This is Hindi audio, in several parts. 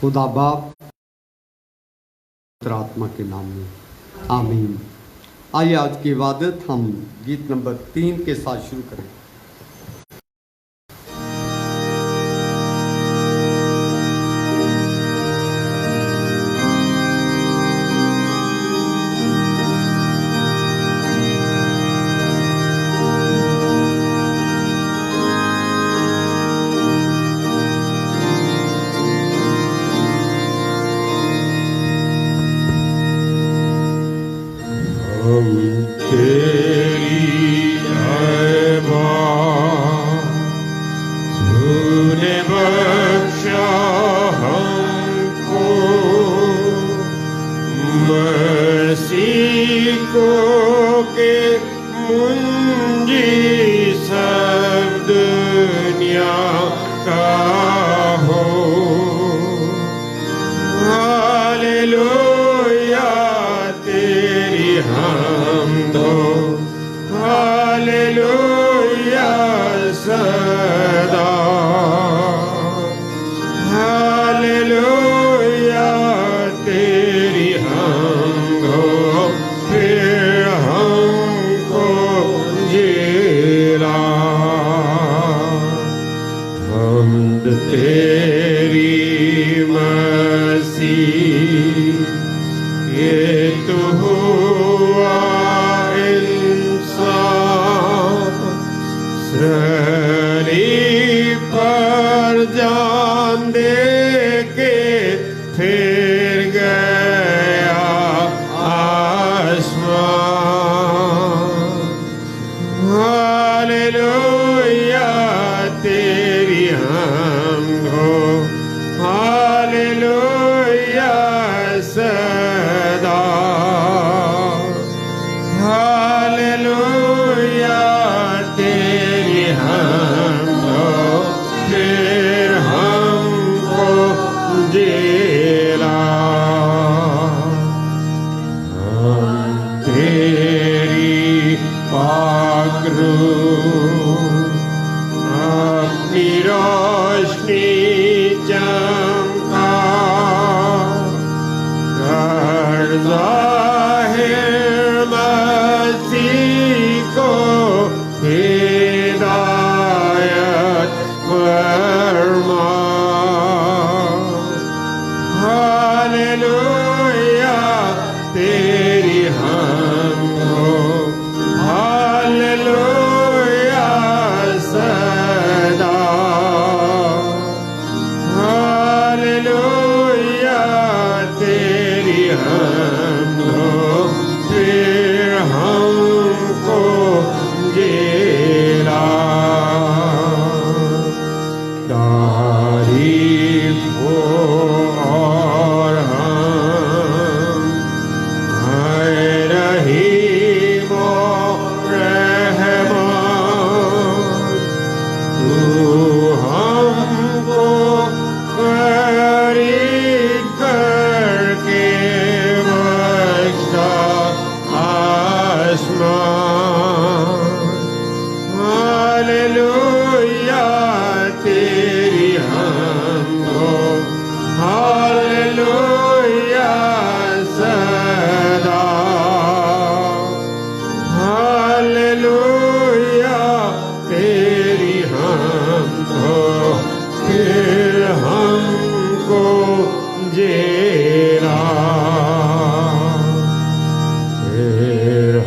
खुदा बाप पवित्र आत्मा के नाम में आमीन। आइए आज की इबादत हम गीत नंबर 3 के साथ शुरू करें।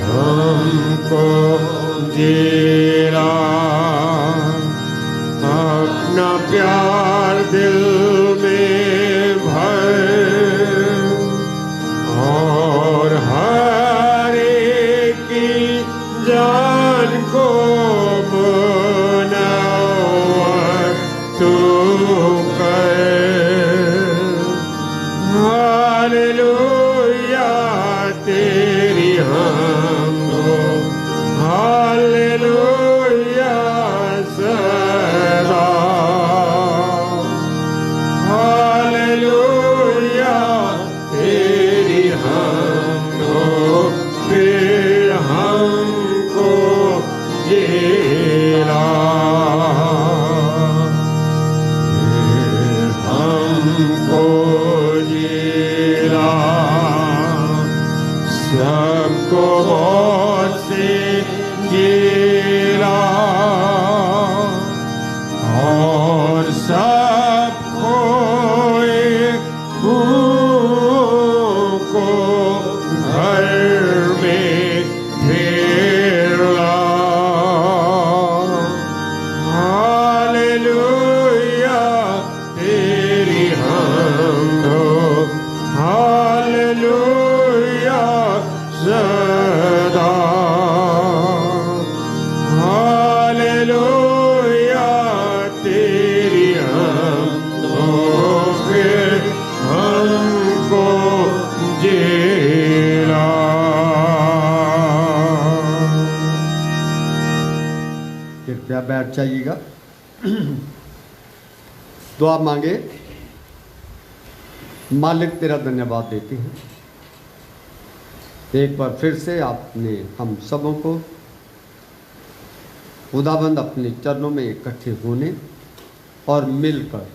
हमको जीरा बैठ जाइएगा। दुआ मांगे। मालिक तेरा धन्यवाद देते हैं, एक बार फिर से आपने हम सबों को खुदाबंद अपने चरणों में इकट्ठे होने और मिलकर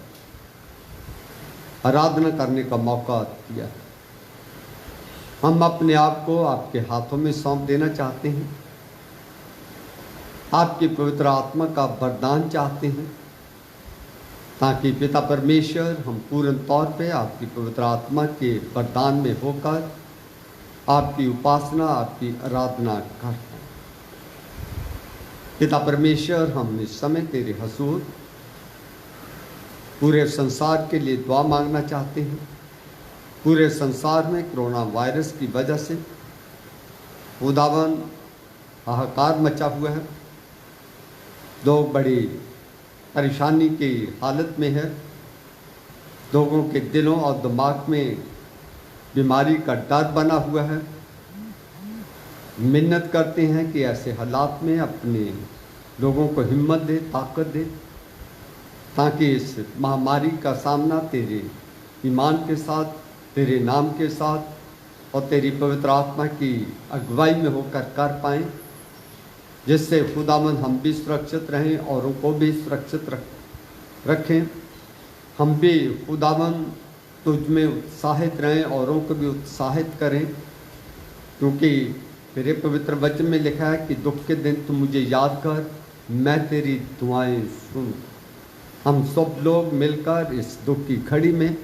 आराधना करने का मौका दिया। हम अपने आप को आपके हाथों में सौंप देना चाहते हैं, आपकी पवित्र आत्मा का वरदान चाहते हैं, ताकि पिता परमेश्वर हम पूर्ण तौर पे आपकी पवित्र आत्मा के वरदान में होकर आपकी उपासना, आपकी आराधना कर पाएं। पिता परमेश्वर, हम इस समय तेरे हुजूर पूरे संसार के लिए दुआ मांगना चाहते हैं। पूरे संसार में कोरोना वायरस की वजह से खुदावन हाहाकार मचा हुआ है, लोग बड़ी परेशानी की हालत में है, लोगों के दिलों और दिमाग में बीमारी का डर बना हुआ है। मिन्नत करते हैं कि ऐसे हालात में अपने लोगों को हिम्मत दे, ताकत दे, ताकि इस महामारी का सामना तेरे ईमान के साथ, तेरे नाम के साथ और तेरी पवित्र आत्मा की अगुवाई में होकर कर पाएँ, जिससे खुदावंद हम भी सुरक्षित रहें, औरों को भी सुरक्षित रखें। हम भी खुदावंद तुझ में उत्साहित रहें, औरों को भी उत्साहित करें, क्योंकि तेरे पवित्र वचन में लिखा है कि दुख के दिन तू मुझे याद कर, मैं तेरी दुआएं सुन। हम सब लोग मिलकर इस दुख की घड़ी में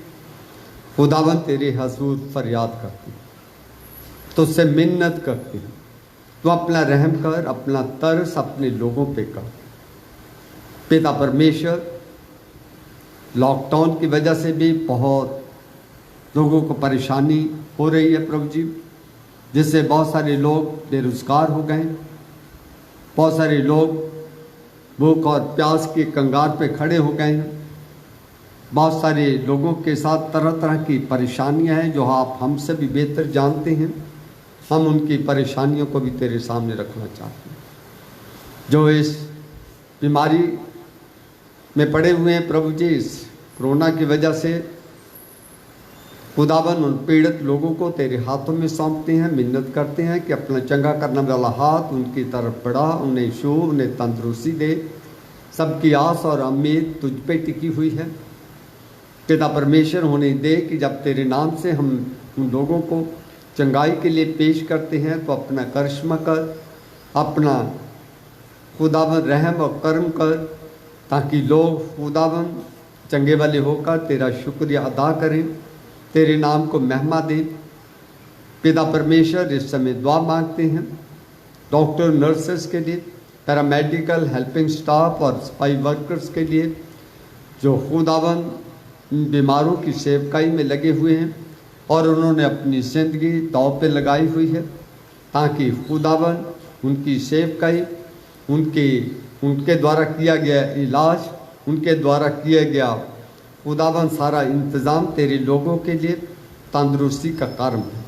खुदावंद तेरे हुजूर फरियाद करते हैं, तुझसे मिन्नत करते हैं, तो अपना रहम कर, अपना तरस अपने लोगों पे कर। पिता परमेश्वर, लॉकडाउन की वजह से भी बहुत लोगों को परेशानी हो रही है प्रभु जी, जिससे बहुत सारे लोग बेरोजगार हो गए, बहुत सारे लोग भूख और प्यास के कंगार पे खड़े हो गए हैं। बहुत सारे लोगों के साथ तरह तरह की परेशानियां हैं जो आप हमसे भी बेहतर जानते हैं। हम उनकी परेशानियों को भी तेरे सामने रखना चाहते हैं, जो इस बीमारी में पड़े हुए हैं प्रभु जी। इस कोरोना की वजह से खुदावन उन पीड़ित लोगों को तेरे हाथों में सौंपते हैं, मिन्नत करते हैं कि अपना चंगा करने वाला हाथ उनकी तरफ बढ़ा, उन्हें शो, उन्हें तंदुरुस्ती दे। सबकी आस और उम्मीद तुझ पे टिकी हुई है। पिता परमेश्वर, होने दे कि जब तेरे नाम से हम उन लोगों को चंगाई के लिए पेश करते हैं तो अपना करिश्मा कर, अपना खुदावन रहम और करम कर, ताकि लोग खुदावन चंगे वाले होकर तेरा शुक्रिया अदा करें, तेरे नाम को महिमा दें। पिता परमेश्वर, इस समय दुआ मांगते हैं डॉक्टर, नर्सेस के लिए, पैरामेडिकल, हेल्पिंग स्टाफ और सफाई वर्कर्स के लिए, जो खुदावन बीमारों की सेवकाई में लगे हुए हैं और उन्होंने अपनी ज़िंदगी दांव पे लगाई हुई है, ताकि खुदावन उनकी सेवकाई, उनके द्वारा किया गया इलाज, उनके द्वारा किया गया खुदावन सारा इंतज़ाम तेरे लोगों के लिए तंदुरुस्ती का कारण है।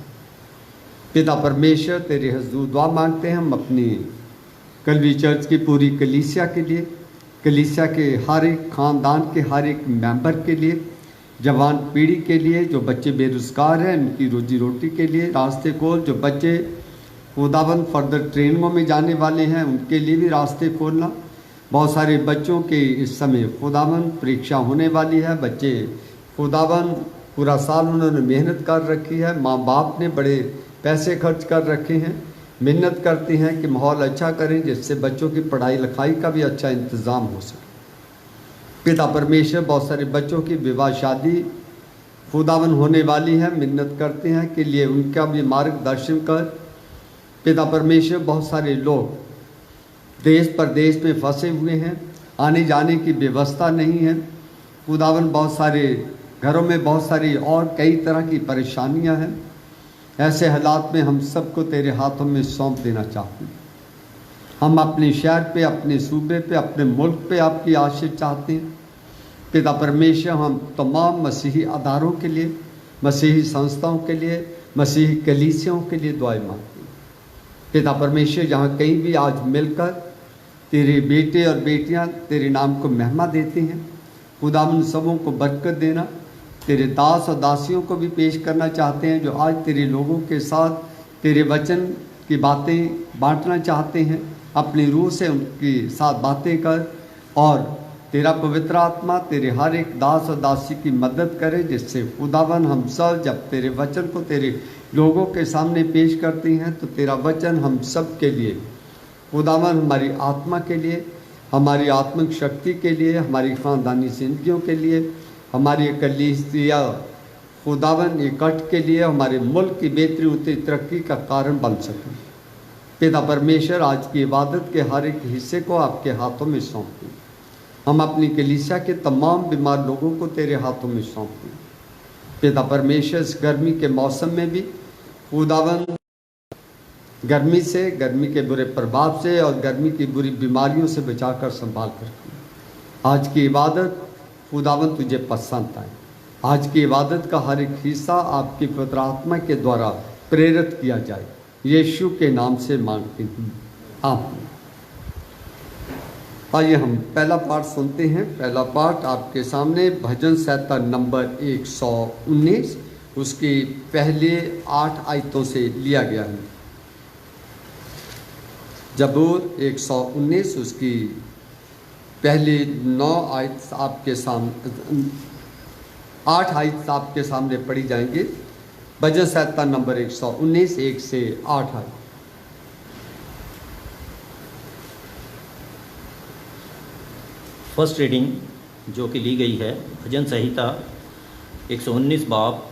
पिता परमेश्वर, तेरे हुजूर दुआ मांगते हैं हम अपनी कलवी चर्च की पूरी कलीसिया के लिए, कलीसिया के हर एक ख़ानदान के हर एक मेंबर के लिए, जवान पीढ़ी के लिए, जो बच्चे बेरोज़गार हैं उनकी रोजी रोटी के लिए रास्ते खोल, जो बच्चे खुदावन फर्दर ट्रेनिंगों में जाने वाले हैं उनके लिए भी रास्ते खोलना। बहुत सारे बच्चों के इस समय खुदावन परीक्षा होने वाली है, बच्चे खुदावन पूरा साल उन्होंने मेहनत कर रखी है, माँ बाप ने बड़े पैसे खर्च कर रखे हैं, मिन्नत करते हैं कि माहौल अच्छा करें जिससे बच्चों की पढ़ाई लिखाई का भी अच्छा इंतज़ाम हो सके। पिता परमेश्वर, बहुत सारे बच्चों की विवाह शादी खुदावन होने वाली है, मिन्नत करते हैं कि लिए उनका भी मार्गदर्शन कर। पिता परमेश्वर, बहुत सारे लोग देश परदेश में फंसे हुए हैं, आने जाने की व्यवस्था नहीं है। खुदावन, बहुत सारे घरों में बहुत सारी और कई तरह की परेशानियां हैं। ऐसे हालात में हम सबको तेरे हाथों में सौंप देना चाहते हैं। हम अपने शहर पे, अपने सूबे पे, अपने मुल्क पे आपकी आशीष चाहते हैं। पिता परमेश्वर, हम तमाम मसीही अदारों के लिए, मसीही संस्थाओं के लिए, मसीही कलीसियाओं के लिए दुआएं मांगते हैं। पिता परमेश्वर, जहाँ कहीं भी आज मिलकर तेरे बेटे और बेटियां तेरे नाम को महिमा देते हैं। खुदावन सबों को बरकत देना। तेरे दास और दासियों को भी पेश करना चाहते हैं जो आज तेरे लोगों के साथ तेरे वचन की बातें बांटना चाहते हैं। अपनी रूह से उनके साथ बातें कर और तेरा पवित्र आत्मा तेरे हर एक दास और दासी की मदद करे, जिससे खुदावन हम सब जब तेरे वचन को तेरे लोगों के सामने पेश करते हैं तो तेरा वचन हम सब के लिए, खुदावन हमारी आत्मा के लिए, हमारी आत्मिक शक्ति के लिए, हमारी ख़ानदानी जिंदगियों के लिए, हमारी कलीसिया खुदावन इकट्ठ के लिए, हमारे मुल्क की बेहतरी उतरी तरक्की का कारण बन सके। पिता परमेश्वर, आज की इबादत के हर एक हिस्से को आपके हाथों में सौंपते हैं। हम अपनी कलीसिया के तमाम बीमार लोगों को तेरे हाथों में सौंपते हैं। पिता परमेश्वर, इस गर्मी के मौसम में भी खुदावन गर्मी से, गर्मी के बुरे प्रभाव से और गर्मी की बुरी बीमारियों से बचाकर संभाल कर रखना। आज की इबादत खुदावन तुझे पसंद आए। आज की इबादत का हर एक हिस्सा आपकी पवित्र आत्मा के द्वारा प्रेरित किया जाए। यीशु के नाम से मांगते हैं, आमीन। आइए हम पहला पाठ सुनते हैं। पहला पाठ आपके सामने भजन संहिता नंबर 119 उसकी पहले 8 आयतों से लिया गया है। जबूर 119 उसकी पहली 9 आयत आपके सामने, 8 आयत आपके सामने पढ़ी जाएंगी। भजन संहिता नंबर 119 1 से 8 आयत। फर्स्ट रीडिंग जो कि ली गई है भजन संहिता 119 बाब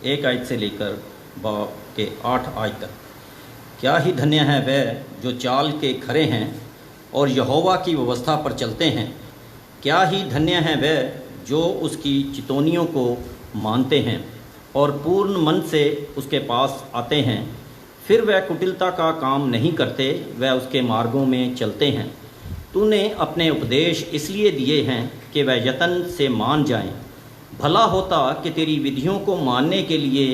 1 आयत से लेकर बाब के 8 आयत तक। क्या ही धन्य है वह जो चाल के खरे हैं और यहोवा की व्यवस्था पर चलते हैं। क्या ही धन्य है वह जो उसकी चितौनियों को मानते हैं और पूर्ण मन से उसके पास आते हैं। फिर वह कुटिलता का काम नहीं करते, वह उसके मार्गों में चलते हैं। तूने अपने उपदेश इसलिए दिए हैं कि वह यत्न से मान जाएं। भला होता कि तेरी विधियों को मानने के लिए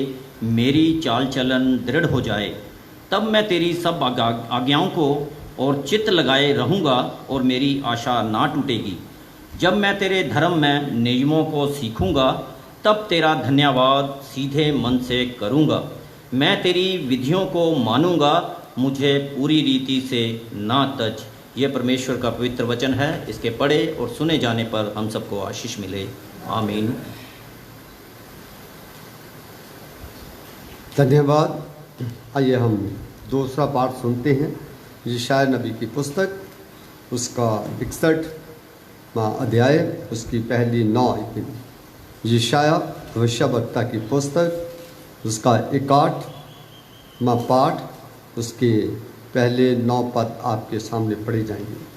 मेरी चाल चलन दृढ़ हो जाए। तब मैं तेरी सब आज्ञाओं को और चित्त लगाए रहूँगा और मेरी आशा ना टूटेगी। जब मैं तेरे धर्म में नियमों को सीखूँगा तब तेरा धन्यवाद सीधे मन से करूँगा। मैं तेरी विधियों को मानूँगा, मुझे पूरी रीति से ना तज। यह परमेश्वर का पवित्र वचन है। इसके पढ़े और सुने जाने पर हम सबको आशीष मिले। आमीन। धन्यवाद। आइए हम दूसरा पाठ सुनते हैं। यशायाह नबी की पुस्तक उसका 61वां अध्याय उसकी पहली 9 आयतें। यशायाह भविष्यवक्ता की पुस्तक उसका 61वां पाठ उसके पहले 9 पद आपके सामने पढ़े जाएंगे।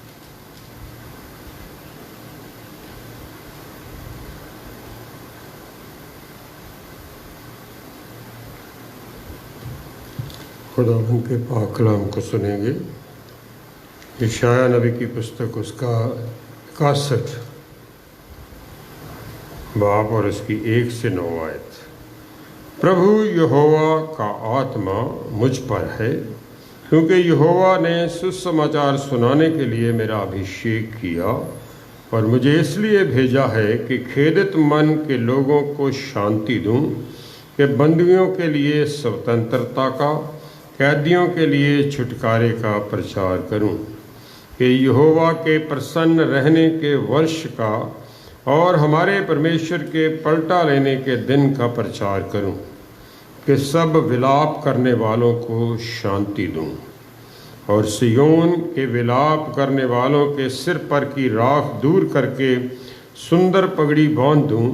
खुदा उनके पाक कलाम को सुनेंगे। यशायाह नबी की पुस्तक उसका 61 बाब और उसकी 1 से 9 आयत। प्रभु यहोवा का आत्मा मुझ पर है, क्योंकि यहोवा ने सुसमाचार सुनाने के लिए मेरा अभिषेक किया और मुझे इसलिए भेजा है कि खेदित मन के लोगों को शांति दूं, कि बंदियों के लिए स्वतंत्रता का, कैदियों के लिए छुटकारे का प्रचार करूं, कि यहोवा के प्रसन्न रहने के वर्ष का और हमारे परमेश्वर के पलटा लेने के दिन का प्रचार करूं, कि सब विलाप करने वालों को शांति दूं और सियोन के विलाप करने वालों के सिर पर की राख दूर करके सुंदर पगड़ी बांध दूं,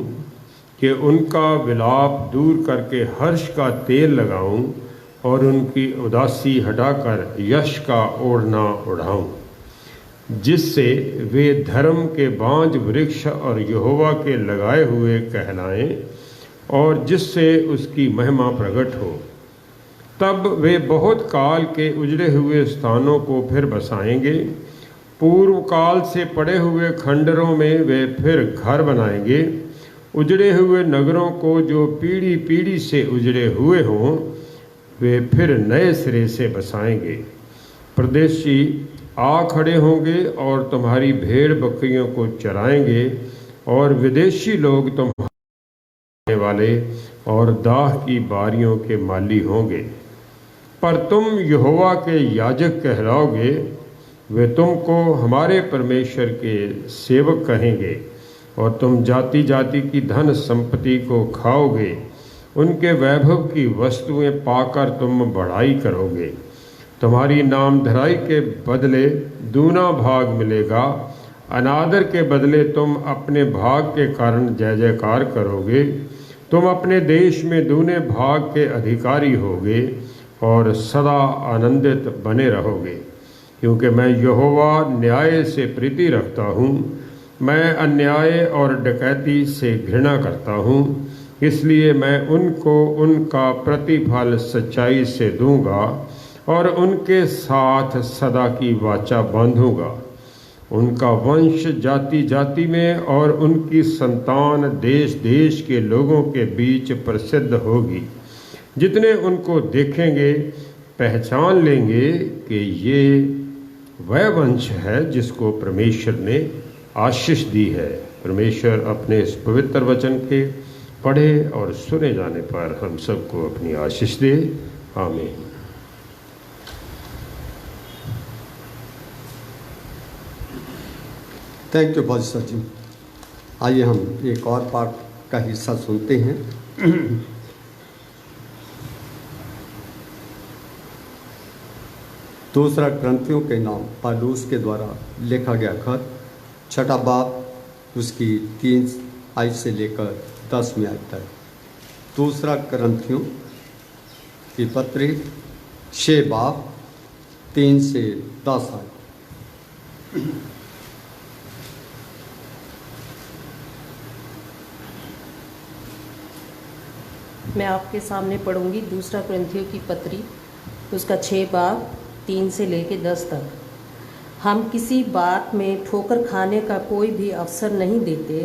कि उनका विलाप दूर करके हर्ष का तेल लगाऊं और उनकी उदासी हटाकर यश का ओढ़ना उड़ाऊं, जिससे वे धर्म के बांज वृक्ष और यहोवा के लगाए हुए कहलाएं और जिससे उसकी महिमा प्रकट हो। तब वे बहुत काल के उजड़े हुए स्थानों को फिर बसाएंगे, पूर्व काल से पड़े हुए खंडरों में वे फिर घर बनाएंगे। उजड़े हुए नगरों को जो पीढ़ी पीढ़ी से उजड़े हुए हों, वे फिर नए सिरे से बसाएंगे। परदेशी आ खड़े होंगे और तुम्हारी भेड़ बकरियों को चराएंगे, और विदेशी लोग तुम्हारे वाले और दाख की बारियों के माली होंगे। पर तुम यहोवा के याजक कहलाओगे, वे तुमको हमारे परमेश्वर के सेवक कहेंगे, और तुम जाति जाति की धन संपत्ति को खाओगे। उनके वैभव की वस्तुएं पाकर तुम बढ़ाई करोगे। तुम्हारी नामधराई के बदले दूना भाग मिलेगा। अनादर के बदले तुम अपने भाग के कारण जय जयकार करोगे। तुम अपने देश में दूने भाग के अधिकारी होगे और सदा आनंदित बने रहोगे, क्योंकि मैं यहोवा न्याय से प्रीति रखता हूँ। मैं अन्याय और डकैती से घृणा करता हूँ, इसलिए मैं उनको उनका प्रतिफल सच्चाई से दूंगा और उनके साथ सदा की वाचा बांधूंगा। उनका वंश जाति जाति में और उनकी संतान देश देश के लोगों के बीच प्रसिद्ध होगी। जितने उनको देखेंगे पहचान लेंगे कि ये वह वंश है जिसको परमेश्वर ने आशीष दी है। परमेश्वर अपने इस पवित्र वचन के पढ़े और सुने जाने पर हम सबको अपनी आशीष दे। आमीन। थैंक यू पास्टर जी। आइए हम एक और पाठ का हिस्सा सुनते हैं। दूसरा ग्रंथियों के नाम पौलुस के द्वारा लिखा गया खत, 6 बाब, उसकी 3 आयत से लेकर 10वीं आयत तक। दूसरा ग्रंथियों की पत्री 6 बाब 3 से 10 आयत। मैं आपके सामने पढ़ूंगी दूसरा कुरिन्थियों की पत्री, उसका 6 बाब 3 से लेके 10 तक। हम किसी बात में ठोकर खाने का कोई भी अवसर नहीं देते,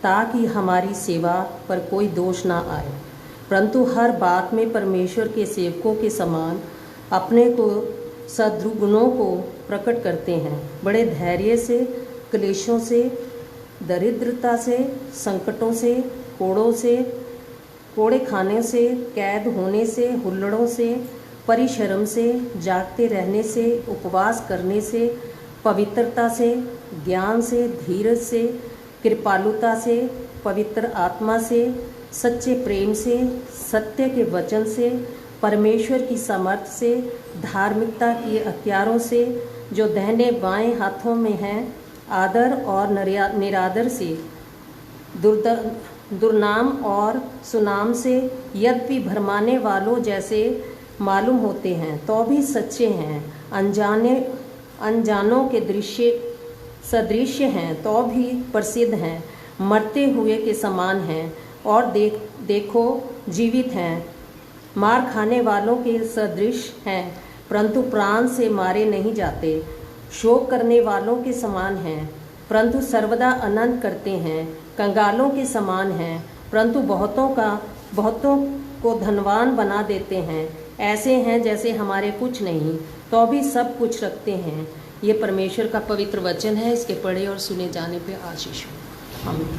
ताकि हमारी सेवा पर कोई दोष ना आए, परंतु हर बात में परमेश्वर के सेवकों के समान अपने को सद्गुणों को प्रकट करते हैं। बड़े धैर्य से, क्लेशों से, दरिद्रता से, संकटों से, कोड़े खाने से, कैद होने से, हुल्लड़ों से, परिश्रम से, जागते रहने से, उपवास करने से, पवित्रता से, ज्ञान से, धीरज से, कृपालुता से, पवित्र आत्मा से, सच्चे प्रेम से, सत्य के वचन से, परमेश्वर की सामर्थ से, धार्मिकता के हथियारों से जो दाहिने बाएं हाथों में हैं, आदर और निरादर से, दुर्नाम और सुनाम से, यद्यपि भरमाने वालों जैसे मालूम होते हैं तो भी सच्चे हैं, अनजानों के सदृश्य हैं तो भी प्रसिद्ध हैं, मरते हुए के समान हैं और देखो जीवित हैं, मार खाने वालों के सदृश हैं परंतु प्राण से मारे नहीं जाते, शोक करने वालों के समान हैं परंतु सर्वदा आनंद करते हैं, कंगालों के समान हैं परंतु बहुतों को धनवान बना देते हैं, ऐसे हैं जैसे हमारे कुछ नहीं तो भी सब कुछ रखते हैं। ये परमेश्वर का पवित्र वचन है, इसके पढ़े और सुने जाने पे आशीष हो। आमीन।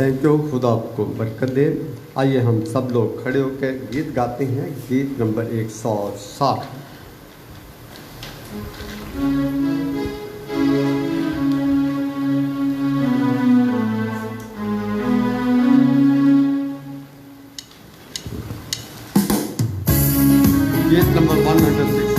Thank you. खुदा आपको बरकत दे। आइए हम सब लोग खड़े होकर गीत गाते हैं। गीत नंबर 160। गीत नंबर 160।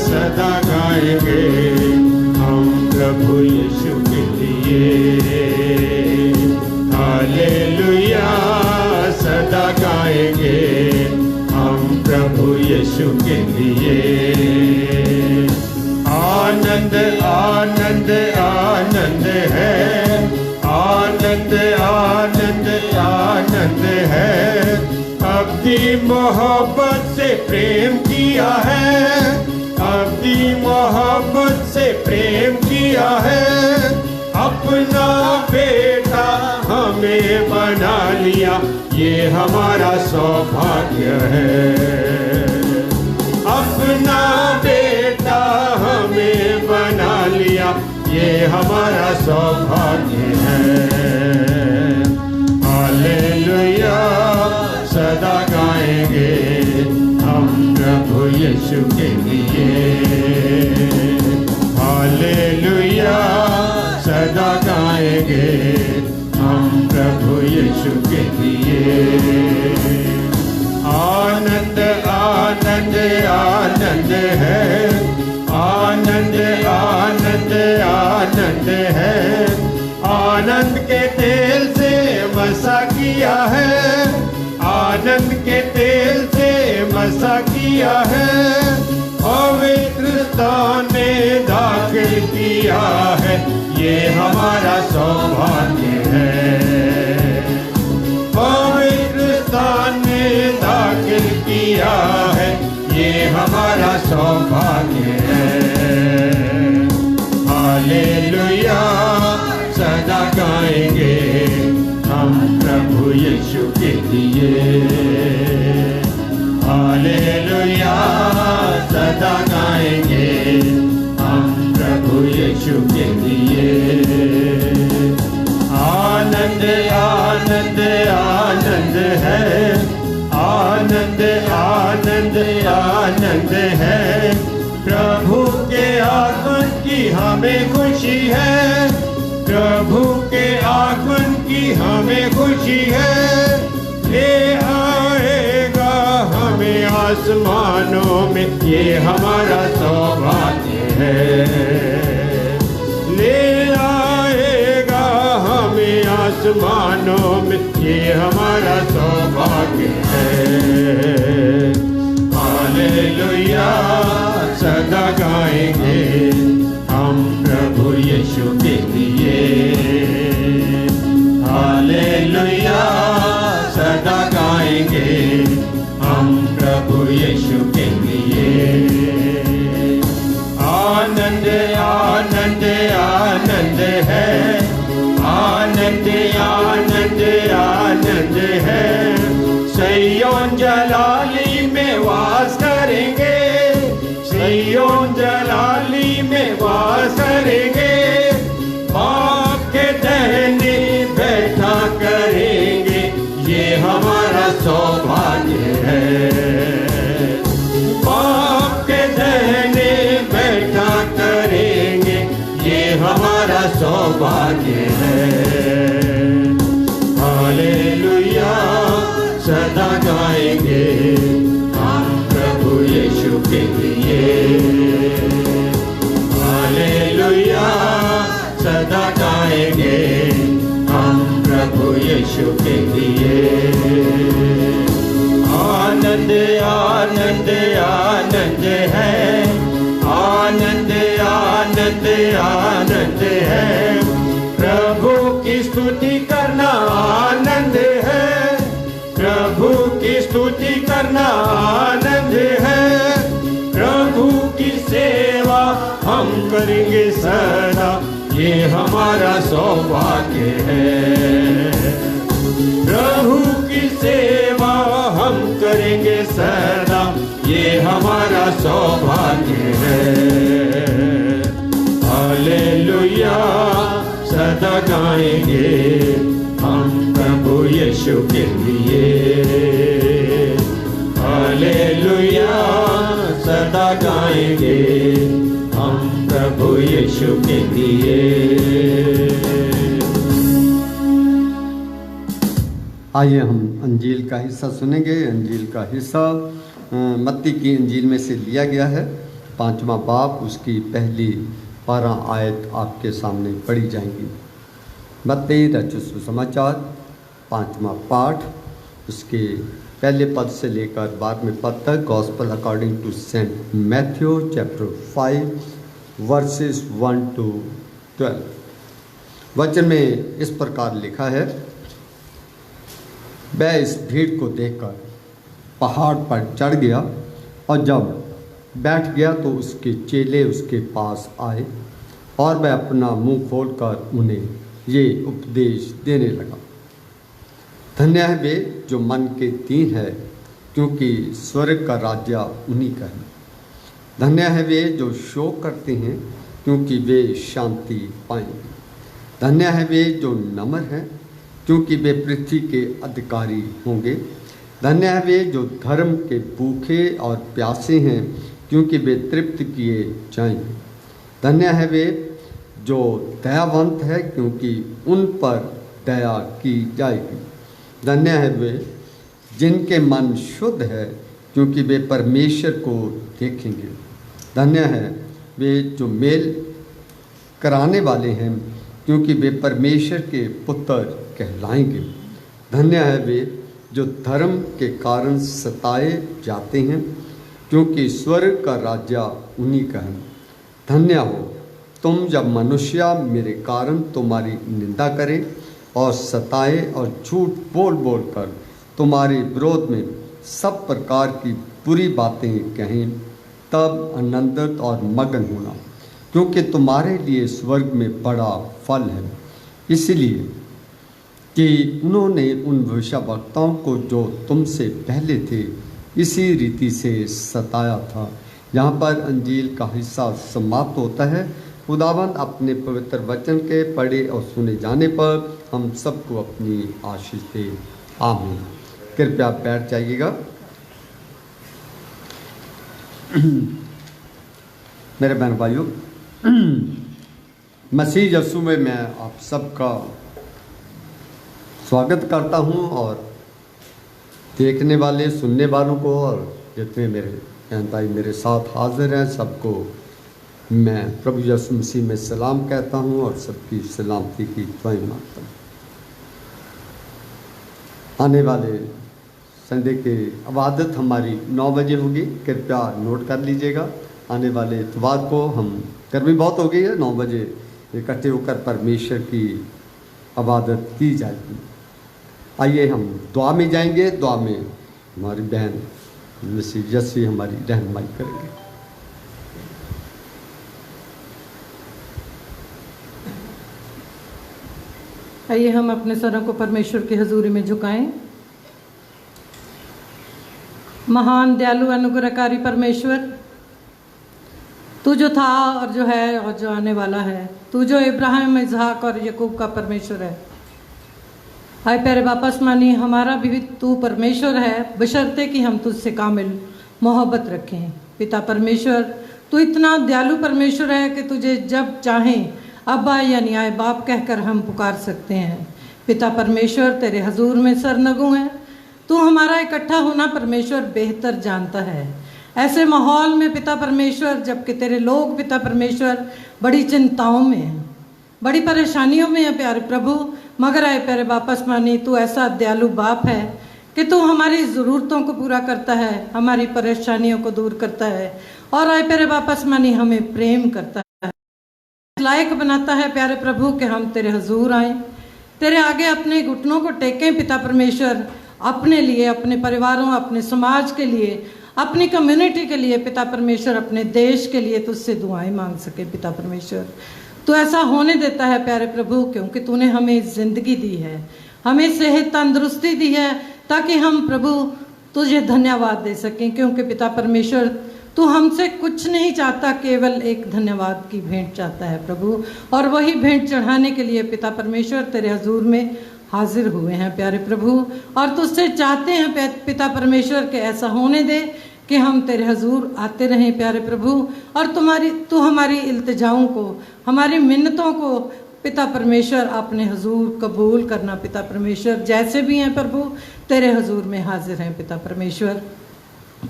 सदा गाएंगे हम प्रभु यीशु के लिए, हालेलुया सदा गाएंगे हम प्रभु यीशु के लिए। आनंद आनंद आनंद है, आनंद आनंद आनंद है, अपनी मोहब्बत से प्रेम किया है, अपनी मोहब्बत से प्रेम किया है, अपने अपना बेटा हमें बना लिया, ये हमारा सौभाग्य है। अपना बेटा हमें बना लिया, ये हमारा सौभाग्य है। हालेलुया सदा गाएंगे हम प्रभु यीशु के लिए। हालेलुया सदा गाएंगे हम प्रभु यीशु के लिए। आनंद आनंद आनंद है, आनंद आनंद आनंद है। आनंद के तेल से मसा किया है, आनंद के तेल से मसा किया है। पवित्रता ने दाखिल किया है, ये हमारा सौभाग्य है। पवित्रता ने दाखिल किया है, ये हमारा सौभाग्य है। हालेलुया सदा गाएंगे हम प्रभु यीशु के लिए। हालेलुया सदा गाएंगे हम प्रभु यीशु के लिए। आनंद आनंद आनंद है, आनंद आनंद आनंद है। प्रभु के आगमन की हमें खुशी है, प्रभु के आगमन की हमें खुशी है। ले आएगा हमें आसमानों में, ये हमारा सौभाग्य है। ले आएगा हमें आसमानों में, ये हमारा सौभाग्य है। हालेलुया सदा गाएंगे हम प्रभु यीशु के लिए। हालेलुया सदा गाएंगे हम प्रभु यीशु के लिए। आनंद आनंद आनंद है, आनंद आनंद आनंद है। सिय्योन जलाली में वास करेंगे, सिय्योन जलाली में वास करेंगे। बाप के दाहिने बैठा करेंगे, ये हमारा सौभाग्य है। बाप के दाहिने बैठा करेंगे, ये हमारा सौभाग्य है। हालेलुया सदा गाएंगे हम प्रभु यीशु के लिए। हालेलुया सदा गाएंगे हम प्रभु यीशु के लिए। आनंद आनंद आनंद है, आनंद आनंद आनंद है। प्रभु की स्तुति करना आनंद है, प्रभु की स्तुति करना आनंद है। प्रभु की सेवा हम करेंगे सदा, ये हमारा सौभाग्य है। प्रभु की सेवा हम करेंगे सदा, ये हमारा सौभाग्य है। हालेलुया सदा गाएंगे हम प्रभु यीशु के लिए। हालेलुया सदा गाएंगे हम प्रभु यीशु के लिए। आइए हम अंजील का हिस्सा सुनेंगे। अंजील का हिस्सा मत्ती की अंजील में से लिया गया है। 5वां बाब उसकी पहली 12 आयत आपके सामने पढ़ी जाएंगी। मत्ती रचित सुसमाचार 5वां पाठ उसके पहले पद से लेकर 12वें पद तक। Gospel according to Saint Matthew chapter 5 verses 1 to 12। वचन में इस प्रकार लिखा है, वह इस भीड़ को देखकर पहाड़ पर चढ़ गया और जब बैठ गया तो उसके चेले उसके पास आए और वह अपना मुंह खोलकर उन्हें ये उपदेश देने लगा। धन्य है वे जो मन के दीन है, क्योंकि स्वर्ग का राज्य उन्हीं का है। धन्य है वे जो शोक करते हैं, क्योंकि वे शांति पाएंगे। धन्य है वे जो नम्र हैं, क्योंकि वे पृथ्वी के अधिकारी होंगे। धन्य है वे जो धर्म के भूखे और प्यासे हैं, क्योंकि वे तृप्त किए जाएंगे। धन्य है वे जो दयावंत है, क्योंकि उन पर दया की जाएगी। धन्य है वे जिनके मन शुद्ध है, क्योंकि वे परमेश्वर को देखेंगे। धन्य है वे जो मेल कराने वाले हैं, क्योंकि वे परमेश्वर के पुत्र कहलाएंगे। धन्य है वे जो धर्म के कारण सताए जाते हैं, क्योंकि स्वर्ग का राज्य उन्हीं का है। धन्य हो तुम जब मनुष्य मेरे कारण तुम्हारी निंदा करें और सताए और झूठ बोल बोल कर तुम्हारे विरोध में सब प्रकार की बुरी बातें कहें, तब आनंदित और मगन होना, क्योंकि तुम्हारे लिए स्वर्ग में बड़ा फल है। इसलिए कि उन्होंने उन भविष्यवक्ताओं को जो तुमसे पहले थे इसी रीति से सताया था। यहाँ पर अंजील का हिस्सा समाप्त होता है। खुदावंद अपने पवित्र वचन के पढ़े और सुने जाने पर हम सबको अपनी आशीष दे। आमीन। कृपया बैठ जाइएगा। मेरे बहन भाइयों, मसीह यीशु में मैं आप सबका स्वागत करता हूं, और देखने वाले सुनने वालों को और जितने मेरे बहन भाई मेरे साथ हाजिर हैं सबको मैं प्रभु यीशु मसीह में सलाम कहता हूं और सबकी सलामती की दुआएं मांगता हूं। आने वाले संडे की इबादत हमारी 9 बजे होगी, कृपया नोट कर लीजिएगा। आने वाले इतवार को हम गर्मी बहुत हो गई है, 9 बजे इकट्ठे होकर परमेश्वर की इबादत की जाएगी। आइए हम दुआ में जाएंगे। दुआ में हमारी बहन मिसेस यस्वी हमारी रहनुमाई करेंगे। आइए हम अपने सरों को परमेश्वर की हजूरी में झुकाएं। महान दयालु अनुग्रहकारी परमेश्वर, तू जो था और जो है और जो आने वाला है, तू जो इब्राहिम, इसहाक और याकूब का परमेश्वर है। आए प्यारे वापस मानी, हमारा भी तू परमेश्वर है, बशर्ते कि हम तुझसे कामिल मोहब्बत रखें। पिता परमेश्वर, तू इतना दयालु परमेश्वर है कि तुझे जब चाहें अब्बा यानी आए बाप कहकर हम पुकार सकते हैं। पिता परमेश्वर, तेरे हजूर में सरनगू हैं। तू हमारा इकट्ठा होना परमेश्वर बेहतर जानता है। ऐसे माहौल में पिता परमेश्वर, जबकि तेरे लोग पिता परमेश्वर बड़ी चिंताओं में हैं, बड़ी परेशानियों में है प्यारे प्रभु, मगर आए प्यारे वापस मानी, तू ऐसा दयालु बाप है कि तू हमारी ज़रूरतों को पूरा करता है, हमारी परेशानियों को दूर करता है, और आए प्यारे वापस मानी हमें प्रेम करता है, लायक बनाता है प्यारे प्रभु कि हम तेरे हजूर आएँ, तेरे आगे अपने घुटनों को टेकें पिता परमेश्वर, अपने लिए, अपने परिवारों, अपने समाज के लिए, अपनी कम्युनिटी के लिए पिता परमेश्वर, अपने देश के लिए तुझसे दुआएं मांग सके पिता परमेश्वर। तो ऐसा होने देता है प्यारे प्रभु, क्योंकि तूने हमें ज़िंदगी दी है, हमें सेहत तंदुरुस्ती दी है, ताकि हम प्रभु तुझे धन्यवाद दे सकें। क्योंकि पिता परमेश्वर, तू हमसे कुछ नहीं चाहता, केवल एक धन्यवाद की भेंट चाहता है प्रभु, और वही भेंट चढ़ाने के लिए पिता परमेश्वर तेरे हजूर में हाजिर हुए हैं प्यारे प्रभु, और तुझसे चाहते हैं पिता परमेश्वर के ऐसा होने दे कि हम तेरे हजूर आते रहें प्यारे प्रभु, और तू हमारी इल्तिजाओं को, हमारी मिन्नतों को पिता परमेश्वर अपने हजूर कबूल करना पिता परमेश्वर, जैसे भी हैं प्रभु तेरे हजूर में हाजिर हैं पिता परमेश्वर।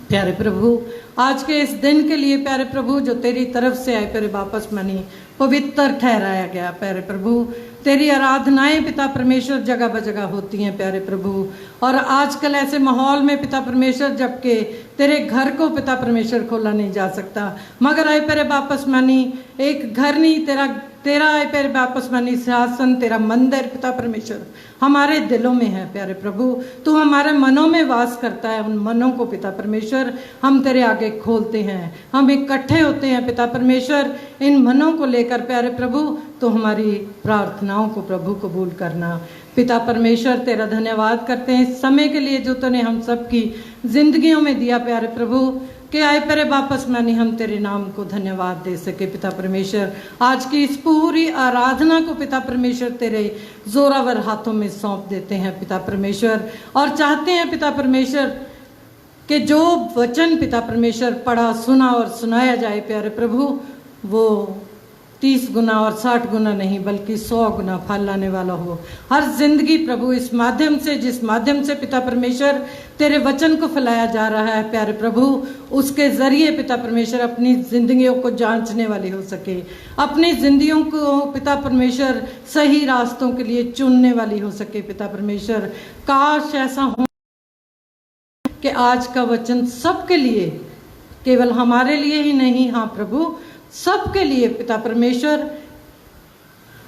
प्यारे प्रभु, आज के इस दिन के लिए प्यारे प्रभु जो तेरी तरफ से आए प्यारे वापस मनी पवित्र ठहराया गया प्यारे प्रभु, तेरी आराधनाएं पिता परमेश्वर जगह बजगह होती हैं प्यारे प्रभु, और आजकल ऐसे माहौल में पिता परमेश्वर जबकि तेरे घर को पिता परमेश्वर खोला नहीं जा सकता, मगर आए प्यारे वापस मानी एक घर नहीं, तेरा तेरा है प्यारे वापस मानी सिंहासन, तेरा मंदिर पिता परमेश्वर हमारे दिलों में है प्यारे प्रभु। तू हमारे मनों में वास करता है। उन मनों को पिता परमेश्वर हम तेरे आगे खोलते हैं, हम इकट्ठे होते हैं पिता परमेश्वर इन मनों को लेकर प्यारे प्रभु। तो हमारी प्रार्थनाओं को प्रभु कबूल करना पिता परमेश्वर। तेरा धन्यवाद करते हैं इस समय के लिए जो तूने हम सबकी जिंदगियों में दिया प्यारे प्रभु, कि आए प्यारे वापस मानी हम तेरे नाम को धन्यवाद दे सके पिता परमेश्वर। आज की इस पूरी आराधना को पिता परमेश्वर तेरे जोरावर हाथों में सौंप देते हैं पिता परमेश्वर, और चाहते हैं पिता परमेश्वर कि जो वचन पिता परमेश्वर पढ़ा सुना और सुनाया जाए प्यारे प्रभु, वो 30 गुना और 60 गुना नहीं बल्कि 100 गुना फल लाने वाला हो। हर जिंदगी प्रभु इस माध्यम से, जिस माध्यम से पिता परमेश्वर तेरे वचन को फैलाया जा रहा है प्यारे प्रभु, उसके जरिए पिता परमेश्वर अपनी जिंदगियों को जांचने वाली हो सके, अपनी जिंदगियों को पिता परमेश्वर सही रास्तों के लिए चुनने वाली हो सके पिता परमेश्वर। काश ऐसा हो कि आज का वचन सबके लिए, केवल हमारे लिए ही नहीं, हाँ प्रभु सबके लिए पिता परमेश्वर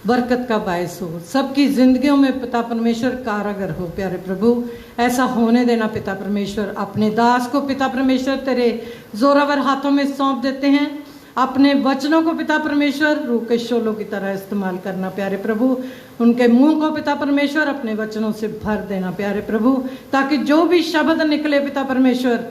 बरकत का बायस हो, सबकी जिंदगियों में पिता परमेश्वर कारागर हो प्यारे प्रभु। ऐसा होने देना पिता परमेश्वर। अपने दास को पिता परमेश्वर तेरे जोरावर हाथों में सौंप देते हैं। अपने वचनों को पिता परमेश्वर रूह के शोलों की तरह इस्तेमाल करना प्यारे प्रभु। उनके मुंह को पिता परमेश्वर अपने वचनों से भर देना प्यारे प्रभु, ताकि जो भी शब्द निकले पिता परमेश्वर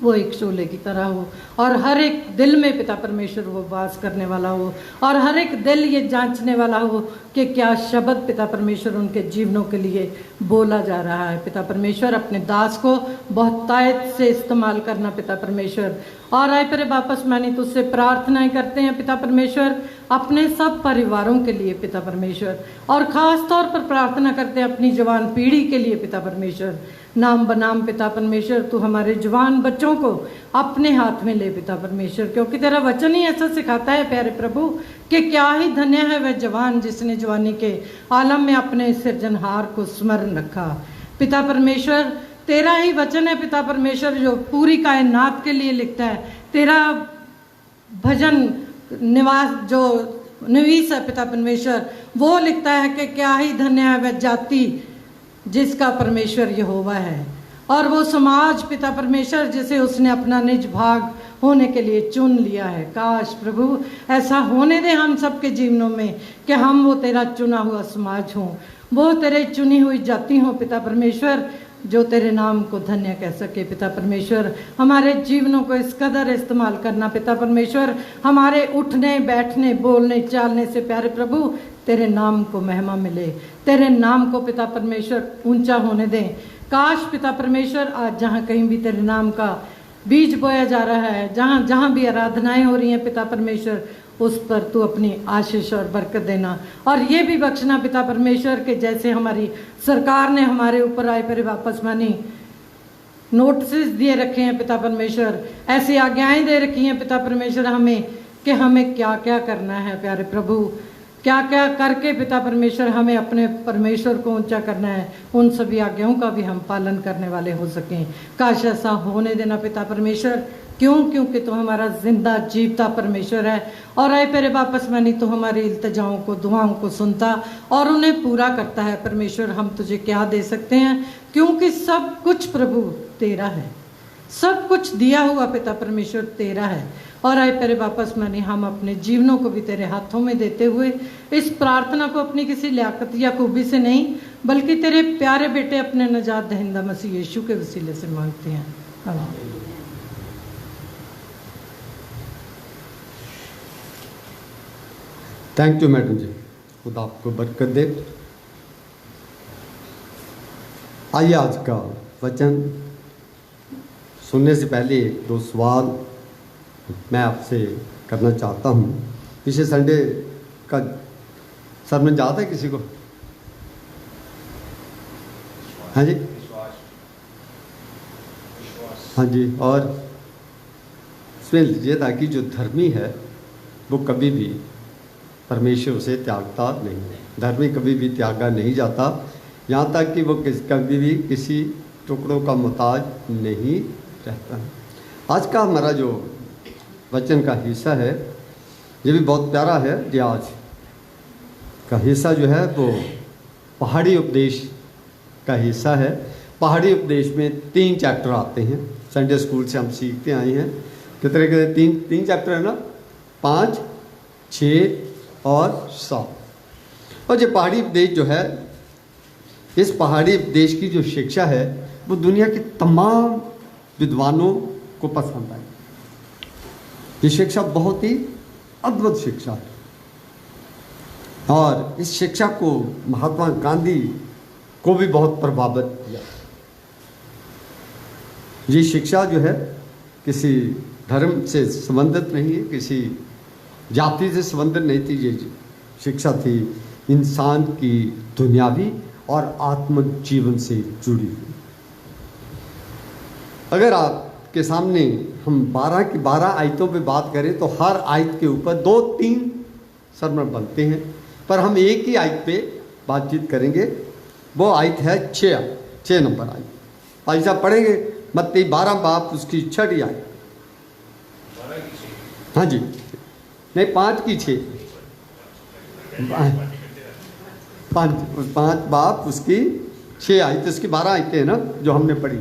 वो एक शोले की तरह हो, और हर एक दिल में पिता परमेश्वर वो वास करने वाला हो, और हर एक दिल ये जांचने वाला हो कि क्या शब्द पिता परमेश्वर उनके जीवनों के लिए बोला जा रहा है पिता परमेश्वर। अपने दास को बहुत तायत से इस्तेमाल करना पिता परमेश्वर। और आए पर वापस मानी तुझसे प्रार्थनाएं करते हैं पिता परमेश्वर अपने सब परिवारों के लिए पिता परमेश्वर, और ख़ास तौर पर प्रार्थना करते हैं अपनी जवान पीढ़ी के लिए पिता परमेश्वर। नाम बनाम पिता परमेश्वर तू हमारे जवान बच्चों को अपने हाथ में ले पिता परमेश्वर, क्योंकि तेरा वचन ही ऐसा सिखाता है प्यारे प्रभु कि क्या ही धन्य है वह जवान जिसने जवानी के आलम में अपने सिरजनहार को स्मरण रखा पिता परमेश्वर। तेरा ही वचन है पिता परमेश्वर जो पूरी कायनात के लिए लिखता है। तेरा भजन निवास जो नवीस है पिता परमेश्वर वो लिखता है कि क्या ही धन्य है वह जाति जिसका परमेश्वर यहोवा है, और वो समाज पिता परमेश्वर जिसे उसने अपना निज भाग होने के लिए चुन लिया है। काश प्रभु ऐसा होने दे हम सबके जीवनों में कि हम वो तेरा चुना हुआ समाज हों, वो तेरे चुनी हुई जाति हों पिता परमेश्वर, जो तेरे नाम को धन्य कह सके पिता परमेश्वर। हमारे जीवनों को इस कदर इस्तेमाल करना पिता परमेश्वर, हमारे उठने बैठने बोलने चालने से प्यारे प्रभु तेरे नाम को महिमा मिले, तेरे नाम को पिता परमेश्वर ऊंचा होने दें। काश पिता परमेश्वर आज जहाँ कहीं भी तेरे नाम का बीज बोया जा रहा है, जहाँ जहाँ भी आराधनाएं हो रही हैं पिता परमेश्वर, उस पर तू अपनी आशीष और बरकत देना, और ये भी बख्शना पिता परमेश्वर के जैसे हमारी सरकार ने हमारे ऊपर आए पर वापस मानी नोटिस दिए रखे हैं पिता परमेश्वर, ऐसी आज्ञाएं दे रखी हैं पिता परमेश्वर हमें कि हमें क्या क्या करना है प्यारे प्रभु, क्या क्या करके पिता परमेश्वर हमें अपने परमेश्वर को ऊंचा करना है, उन सभी आज्ञाओं का भी हम पालन करने वाले हो सकें। काश ऐसा होने देना पिता परमेश्वर, क्योंकि तो हमारा जिंदा जीवता परमेश्वर है, और आए पेरे वापस मानी तो हमारी इल्तिजाओं को दुआओं को सुनता और उन्हें पूरा करता है परमेश्वर। हम तुझे क्या दे सकते हैं, क्योंकि सब कुछ प्रभु तेरा है, सब कुछ दिया हुआ पिता परमेश्वर तेरा है। और आए तेरे वापस मानी हम अपने जीवनों को भी तेरे हाथों में देते हुए इस प्रार्थना को अपनी किसी लियाकत या खूबी से नहीं बल्कि तेरे प्यारे बेटे अपने नजात दहिंदा मसीह यीशु के वसीले से मांगते हैं, आमीन। थैंक यू मैडम जी, खुदा आपको बरकत दे। आइए आज का वचन सुनने से पहले दो सवाल मैं आपसे करना चाहता हूँ। पिछले संडे का सरमन याद है किसी को? हाँ जी, हाँ जी। और इसमें ये था कि जो धर्मी है वो कभी भी परमेश्वर से त्यागता नहीं, धर्मी कभी भी त्यागा नहीं जाता, यहाँ तक कि वो कभी भी किसी टुकड़ों का मोहताज नहीं रहता। आज का हमारा जो वचन का हिस्सा है ये भी बहुत प्यारा है। ये आज का हिस्सा जो है वो पहाड़ी उपदेश का हिस्सा है। पहाड़ी उपदेश में 3 चैप्टर आते हैं, संडे स्कूल से हम सीखते आए हैं। कितने के तीन चैप्टर है ना, 5, 6 और 7। और जो पहाड़ी उपदेश जो है, इस पहाड़ी उपदेश की जो शिक्षा है वो दुनिया के तमाम विद्वानों को पसंद आई। ये शिक्षा बहुत ही अद्भुत शिक्षा है और इस शिक्षा को महात्मा गांधी को भी बहुत प्रभावित किया। ये शिक्षा जो है किसी धर्म से संबंधित नहीं है, किसी जाति से संबंधित नहीं थी। ये शिक्षा थी इंसान की दुनियावी और आत्मिक जीवन से जुड़ी हुई। अगर आपके सामने हम 12 की 12 आयतों पे बात करें तो हर आयत के ऊपर 2-3 सरमन बनते हैं, पर हम एक ही आयत पे बातचीत करेंगे। वो आयत है 6 नंबर आयत। भाई साहब पढ़ेंगे मत्ती 12 बाप उसकी 6 आयत। हाँ जी, नहीं 5 की 6, 5 बाप उसकी 6 आयत, उसकी 12 आयतें हैं ना जो हमने पढ़ी।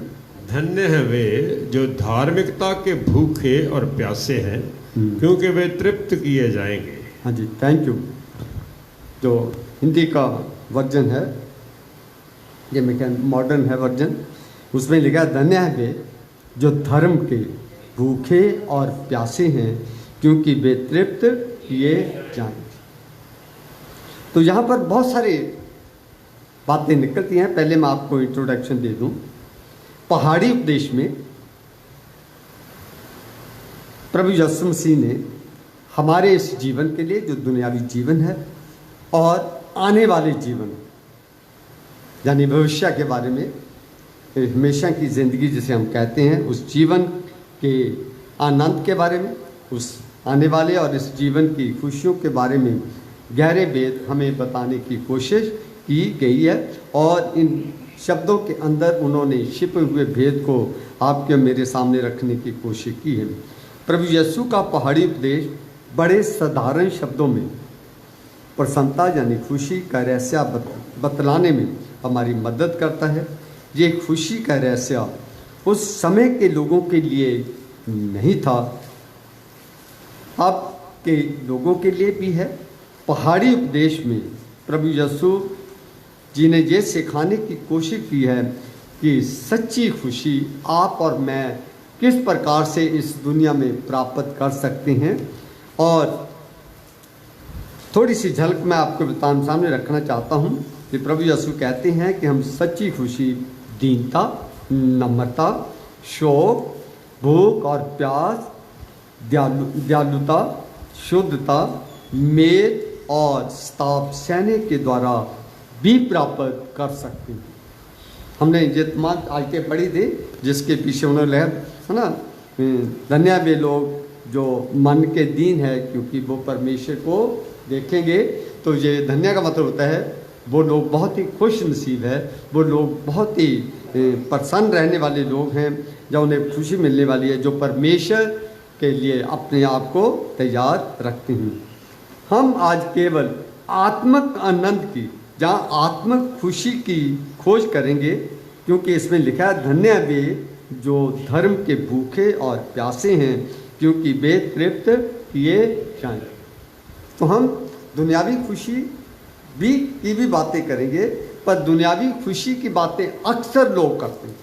धन्य है वे जो धार्मिकता के भूखे और प्यासे हैं, क्योंकि वे तृप्त किए जाएंगे। हाँ जी, थैंक यू। जो हिंदी का वर्जन है, ये मैं क्या मॉडर्न है वर्जन, उसमें लिखा धन्य है वे जो धर्म के भूखे और प्यासे हैं, क्योंकि वे तृप्त किए जाएंगे। तो यहाँ पर बहुत सारी बातें निकलती हैं। पहले मैं आपको इंट्रोडक्शन दे दूं। पहाड़ी उपदेश में प्रभु यीशु मसीह ने हमारे इस जीवन के लिए, जो दुनियावी जीवन है और आने वाले जीवन यानी भविष्य के बारे में, हमेशा की ज़िंदगी जिसे हम कहते हैं, उस जीवन के आनंद के बारे में, उस आने वाले और इस जीवन की खुशियों के बारे में गहरे भेद हमें बताने की कोशिश की गई है। और इन शब्दों के अंदर उन्होंने छिपे हुए भेद को आपके मेरे सामने रखने की कोशिश की है। प्रभु यीशु का पहाड़ी उपदेश बड़े साधारण शब्दों में प्रसन्नता यानी खुशी का रहस्य बतलाने में हमारी मदद करता है। ये खुशी का रहस्य उस समय के लोगों के लिए नहीं था, अब के लोगों के लिए भी है। पहाड़ी उपदेश में प्रभु यीशु जी ने ये सिखाने की कोशिश की है कि सच्ची खुशी आप और मैं किस प्रकार से इस दुनिया में प्राप्त कर सकते हैं। और थोड़ी सी झलक मैं आपके सामने रखना चाहता हूँ कि प्रभु यीशु कहते हैं कि हम सच्ची खुशी दीनता, नम्रता, शोक, भूख और प्यास, दयालुता, शुद्धता, मेल और स्ताप सहने के द्वारा भी प्राप्त कर सकते हैं। हमने ये तमाम आयतें पढ़ी थी जिसके पीछे उन्होंने है ना, धन्य वे लोग जो मन के दीन है क्योंकि वो परमेश्वर को देखेंगे। तो ये धन्य का मतलब होता है वो लोग बहुत ही खुश नसीब है, वो लोग बहुत ही प्रसन्न रहने वाले लोग हैं, जब उन्हें खुशी मिलने वाली है, जो परमेश्वर के लिए अपने आप को तैयार रखते हैं। हम आज केवल आत्मिक आनंद की, जहाँ आत्मिक खुशी की खोज करेंगे, क्योंकि इसमें लिखा है धन्य वे जो धर्म के भूखे और प्यासे हैं, क्योंकि वे तृप्त किए जाएंगे। तो हम दुनियावी खुशी की भी बातें करेंगे, पर दुनियावी खुशी की बातें अक्सर लोग करते हैं।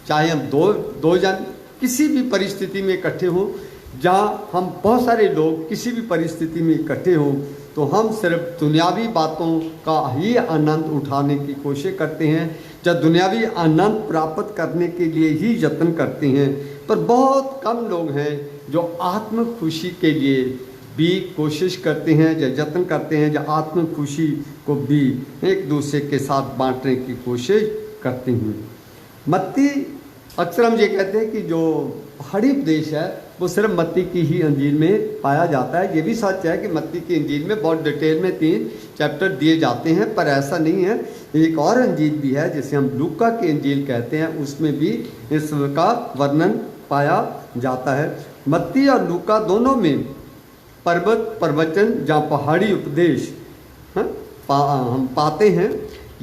चाहे हम दो जन किसी भी परिस्थिति में इकट्ठे हों, जहाँ हम बहुत सारे लोग किसी भी परिस्थिति में इकट्ठे हों, तो हम सिर्फ दुनियावी बातों का ही आनंद उठाने की कोशिश करते हैं, जब दुनियावी आनंद प्राप्त करने के लिए ही यत्न करते हैं। पर बहुत कम लोग हैं जो आत्म खुशी के लिए भी कोशिश करते हैं, जो यत्न करते हैं, जो आत्म खुशी को भी एक दूसरे के साथ बांटने की कोशिश करते हैं। मत्ती, अक्सर हम ये कहते हैं कि जो पहाड़ी उपदेश है वो सिर्फ मत्ती की ही अंजील में पाया जाता है। ये भी सच है कि मत्ती की अंजील में बहुत डिटेल में 3 चैप्टर दिए जाते हैं, पर ऐसा नहीं है। एक और अंजील भी है जिसे हम लूका की अंजील कहते हैं, उसमें भी इसका वर्णन पाया जाता है। मत्ती और लूका दोनों में पर्वत प्रवचन या पहाड़ी उपदेश हम पाते हैं।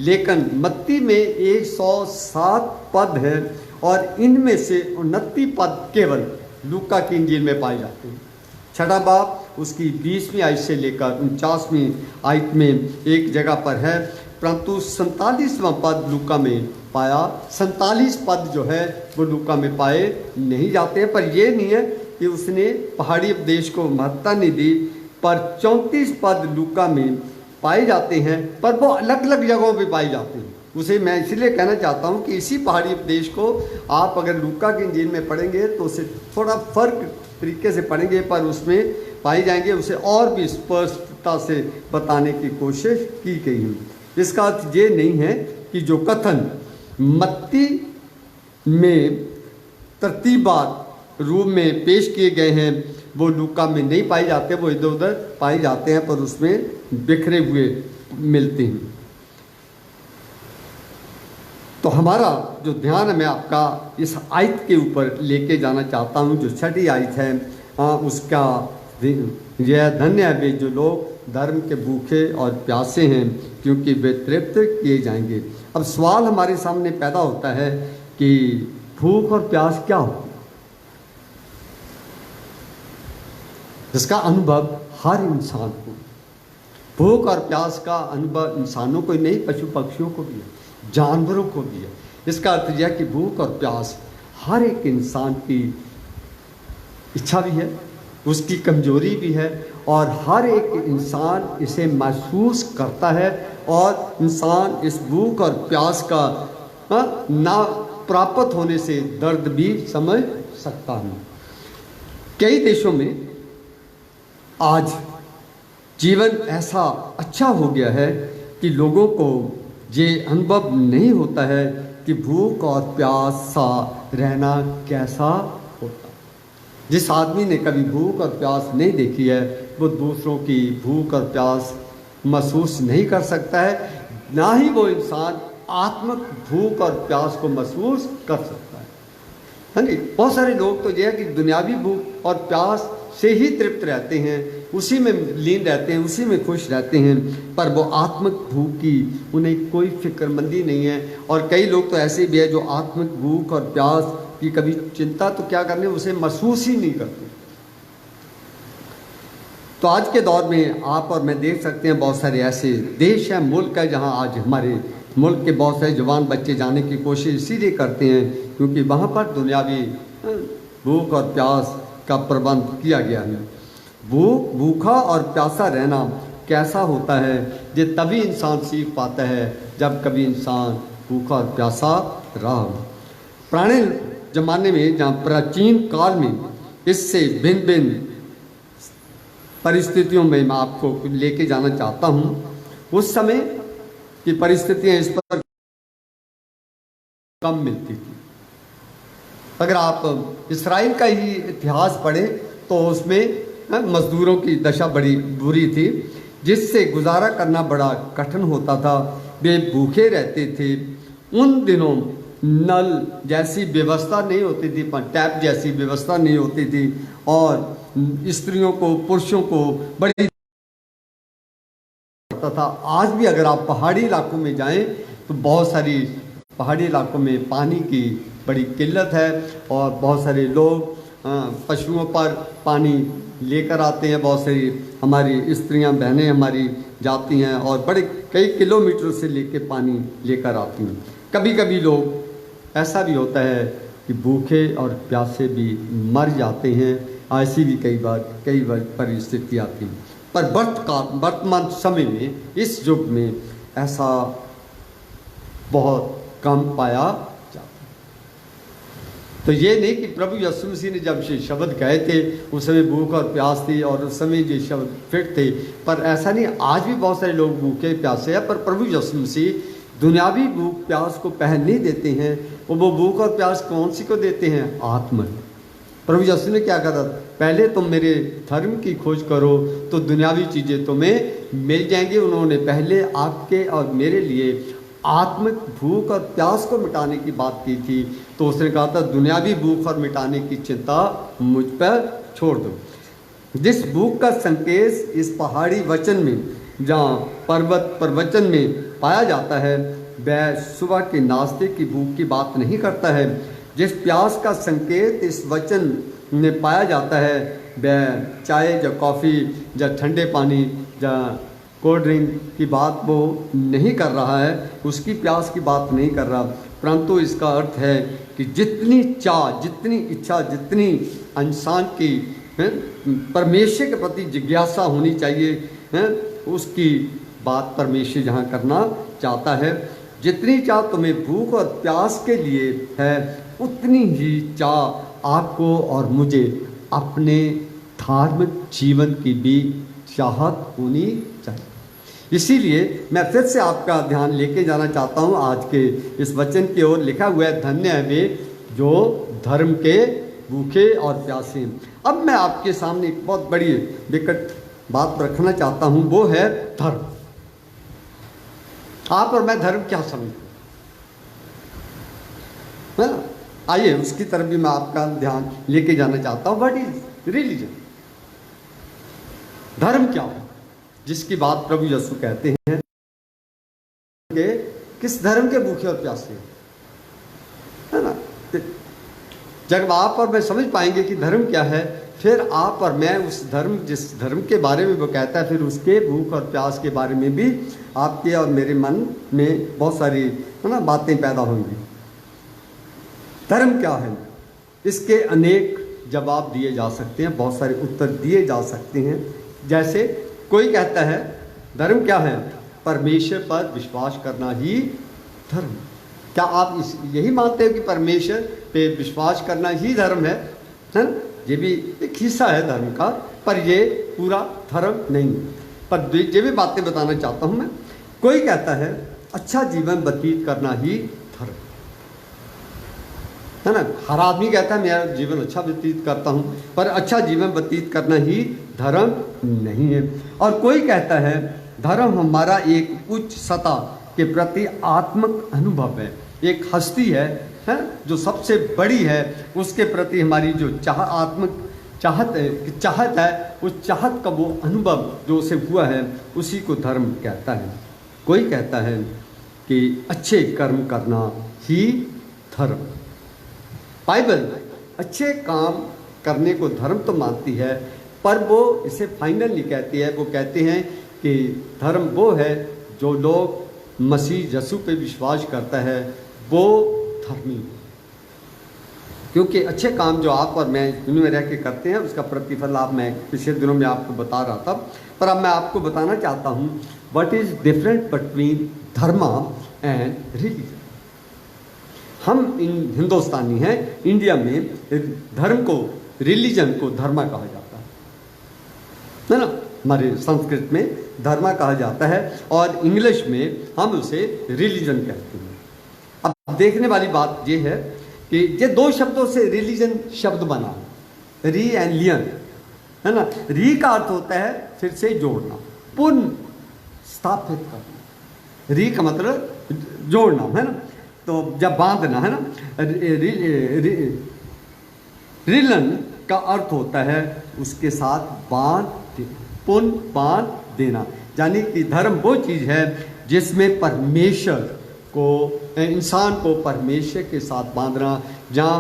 लेकिन मत्ती में 107 पद हैं और इनमें से 29 पद केवल लूका की इंजील में पाए जाते हैं। छठा बाब उसकी 20वीं आयत से लेकर 49वीं आयत में एक जगह पर है, परंतु 47वां पद लूका में पाया, 47 पद जो है वो लूका में पाए नहीं जाते हैं। पर ये नहीं है कि उसने पहाड़ी उपदेश को महत्ता नहीं दी, पर 34 पद लूका में पाए जाते हैं, पर वो अलग अलग जगहों पे पाए जाते हैं। उसे मैं इसलिए कहना चाहता हूँ कि इसी पहाड़ी उपदेश को आप अगर लूका की इंजील में पढ़ेंगे तो उसे थोड़ा फर्क तरीके से पढ़ेंगे, पर उसमें पाई जाएंगे, उसे और भी स्पष्टता से बताने की कोशिश की गई है। इसका अर्थ ये नहीं है कि जो कथन मत्ती में तरतीबवार रूप में पेश किए गए हैं वो लूका में नहीं पाए जाते, वो इधर उधर पाए जाते हैं, पर उसमें बिखरे हुए मिलते हैं। तो हमारा जो ध्यान है, मैं आपका इस आयत के ऊपर लेके जाना चाहता हूँ, जो छठी आयत है उसका यह धन्य है वे जो लोग धर्म के भूखे और प्यासे हैं, क्योंकि वे तृप्त किए जाएंगे। अब सवाल हमारे सामने पैदा होता है कि भूख और प्यास क्या होती है, जिसका अनुभव हर इंसान को, भूख और प्यास का अनुभव इंसानों को ही नहीं, पशु पक्षियों को भी है, जानवरों को भी है। इसका अर्थ यह कि भूख और प्यास हर एक इंसान की इच्छा भी है, उसकी कमजोरी भी है, और हर एक इंसान इसे महसूस करता है, और इंसान इस भूख और प्यास का ना प्राप्त होने से दर्द भी समझ सकता है। कई देशों में आज जीवन ऐसा अच्छा हो गया है कि लोगों को ये अनुभव नहीं होता है कि भूख और प्यास सा रहना कैसा होता। जिस आदमी ने कभी भूख और प्यास नहीं देखी है वो दूसरों की भूख और प्यास महसूस नहीं कर सकता है, ना ही वो इंसान आत्मिक भूख और प्यास को महसूस कर सकता है। हाँ जी, बहुत सारे लोग तो यह है कि दुनियावी भूख और प्यास से ही तृप्त रहते हैं, उसी में लीन रहते हैं, उसी में खुश रहते हैं, पर वो आत्मिक भूख की उन्हें कोई फिक्रमंदी नहीं है। और कई लोग तो ऐसे भी है जो आत्मिक भूख और प्यास की कभी चिंता तो क्या करने, उसे महसूस ही नहीं करते। तो आज के दौर में आप और मैं देख सकते हैं बहुत सारे ऐसे देश हैं, मुल्क है, जहां आज हमारे मुल्क के बहुत सारे जवान बच्चे जाने की कोशिश इसीलिए करते हैं क्योंकि वहाँ पर दुनियावी भूख और प्यास का प्रबंध किया गया है। भूखा और प्यासा रहना कैसा होता है ये तभी इंसान सीख पाता है जब कभी इंसान भूखा और प्यासा रहा। पुराने जमाने में, जहाँ प्राचीन काल में इससे भिन्न भिन्न परिस्थितियों में मैं आपको लेके जाना चाहता हूँ, उस समय की परिस्थितियाँ इस पर कम मिलती थी। अगर आप इस्राइल का ही इतिहास पढ़ें तो उसमें मजदूरों की दशा बड़ी बुरी थी, जिससे गुजारा करना बड़ा कठिन होता था। वे भूखे रहते थे। उन दिनों नल जैसी व्यवस्था नहीं होती थी, टैप जैसी व्यवस्था नहीं होती थी, और स्त्रियों को पुरुषों को बड़ी होता था। आज भी अगर आप पहाड़ी इलाकों में जाएं तो बहुत सारी पहाड़ी इलाकों में पानी की बड़ी किल्लत है, और बहुत सारे लोग पशुओं पर पानी लेकर आते हैं। बहुत सारी हमारी स्त्रियां बहनें हमारी जाती हैं और बड़े कई किलोमीटर से लेके पानी लेकर आती हैं। कभी कभी लोग ऐसा भी होता है कि भूखे और प्यासे भी मर जाते हैं। ऐसी भी कई बार परिस्थिति आती है। पर वर्तमान समय में, इस युग में ऐसा बहुत कम पाया जाता है। तो ये नहीं कि प्रभु यीशु मसीह ने जब ये शब्द कहे थे उस समय भूख और प्यास थी और उस समय ये शब्द फिट थे, पर ऐसा नहीं। आज भी बहुत सारे लोग भूखे प्यासे हैं, पर प्रभु यीशु मसीह दुनियावी भूख प्यास को पहल नहीं देते हैं। वो भूख और प्यास कौन सी को देते हैं? आत्मा। प्रभु यीशु ने क्या कहा? पहले तुम मेरे धर्म की खोज करो तो दुनियावी चीज़ें तुम्हें मिल जाएंगी। उन्होंने पहले आपके और मेरे लिए आत्मिक भूख और प्यास को मिटाने की बात की थी। तो उसने कहा था दुनियावी भूख और मिटाने की चिंता मुझ पर छोड़ दो। जिस भूख का संकेत इस पहाड़ी वचन में, जहाँ पर्वत प्रवचन में पाया जाता है वह सुबह के नाश्ते की भूख की बात नहीं करता है। जिस प्यास का संकेत इस वचन में पाया जाता है वह चाय या कॉफ़ी या ठंडे पानी या कोल्ड ड्रिंक की बात वो नहीं कर रहा है, उसकी प्यास की बात नहीं कर रहा, परंतु इसका अर्थ है कि जितनी चाह, जितनी इच्छा, जितनी इंसान की परमेश्वर के प्रति जिज्ञासा होनी चाहिए उसकी बात परमेश्वर जहाँ करना चाहता है। जितनी चाह तुम्हें भूख और प्यास के लिए है उतनी ही चाह आपको और मुझे अपने धार्मिक जीवन की भी चाहत होनी चाहिए। इसीलिए मैं फिर से आपका ध्यान लेके जाना चाहता हूँ आज के इस वचन की ओर। लिखा हुआ है धन्य है वे जो धर्म के भूखे और प्यासे हैं। अब मैं आपके सामने एक बहुत बड़ी विकट बात रखना चाहता हूँ, वो है धर्म। आप और मैं धर्म क्या समझते हैं ना? आइए उसकी तरफ भी मैं आपका ध्यान लेके जाना चाहता हूँ। What is religion? धर्म क्या है जिसकी बात प्रभु यीशु कहते हैं कि किस धर्म के भूखे और प्यासे है ना? जब आप और मैं समझ पाएंगे कि धर्म क्या है, फिर आप और मैं उस धर्म, जिस धर्म के बारे में वो कहता है, फिर उसके भूख और प्यास के बारे में भी आपके और मेरे मन में बहुत सारी है ना बातें पैदा होंगी। धर्म क्या है? इसके अनेक जवाब दिए जा सकते हैं, बहुत सारे उत्तर दिए जा सकते हैं। जैसे कोई कहता है धर्म क्या है? परमेश्वर पर विश्वास करना ही धर्म। क्या आप यही मानते हो कि परमेश्वर पे विश्वास करना ही धर्म है ना? ये भी एक हिस्सा है धर्म का, पर ये पूरा धर्म नहीं है। पर ये भी बातें बताना चाहता हूँ मैं। कोई कहता है अच्छा जीवन व्यतीत करना ही धर्म है ना? हर आदमी कहता है मेरा जीवन अच्छा व्यतीत करता हूँ, पर अच्छा जीवन व्यतीत करना ही धर्म नहीं है। और कोई कहता है धर्म हमारा एक उच्च सत्ता के प्रति आत्मिक अनुभव है, एक हस्ती है जो सबसे बड़ी है, उसके प्रति हमारी जो आत्मिक चाहत है, उस चाहत का वो अनुभव जो उसे हुआ है उसी को धर्म कहता है। कोई कहता है कि अच्छे कर्म करना ही धर्म। बाइबल अच्छे काम करने को धर्म तो मानती है, पर वो इसे फाइनल नहीं कहती है। वो कहते हैं कि धर्म वो है जो लोग मसीह यीशु पे विश्वास करता है वो धर्मी। क्योंकि अच्छे काम जो आप और मैं दुनिया में रह के करते हैं उसका प्रतिफल मैं पिछले दिनों में आपको बता रहा था, पर अब मैं आपको बताना चाहता हूँ what is different between Dharma and religion. हम हिंदुस्तानी हैं, इंडिया में धर्म को, रिलीजन को धर्मा कहा जाता है ना? हमारे संस्कृत में धर्मा कहा जाता है और इंग्लिश में हम उसे रिलीजन कहते हैं। अब देखने वाली बात ये है कि ये दो शब्दों से रिलीजन शब्द बना, री एंड लियन है ना? री का अर्थ होता है फिर से जोड़ना, पुनः स्थापित करना। री का मतलब जोड़ना है ना, तो जब बांधना है ना। रिलन का अर्थ होता है उसके साथ बांध, पुनः बांध देना। यानी कि धर्म वो चीज़ है जिसमें परमेश्वर को, इंसान को परमेश्वर के साथ बांधना, जहाँ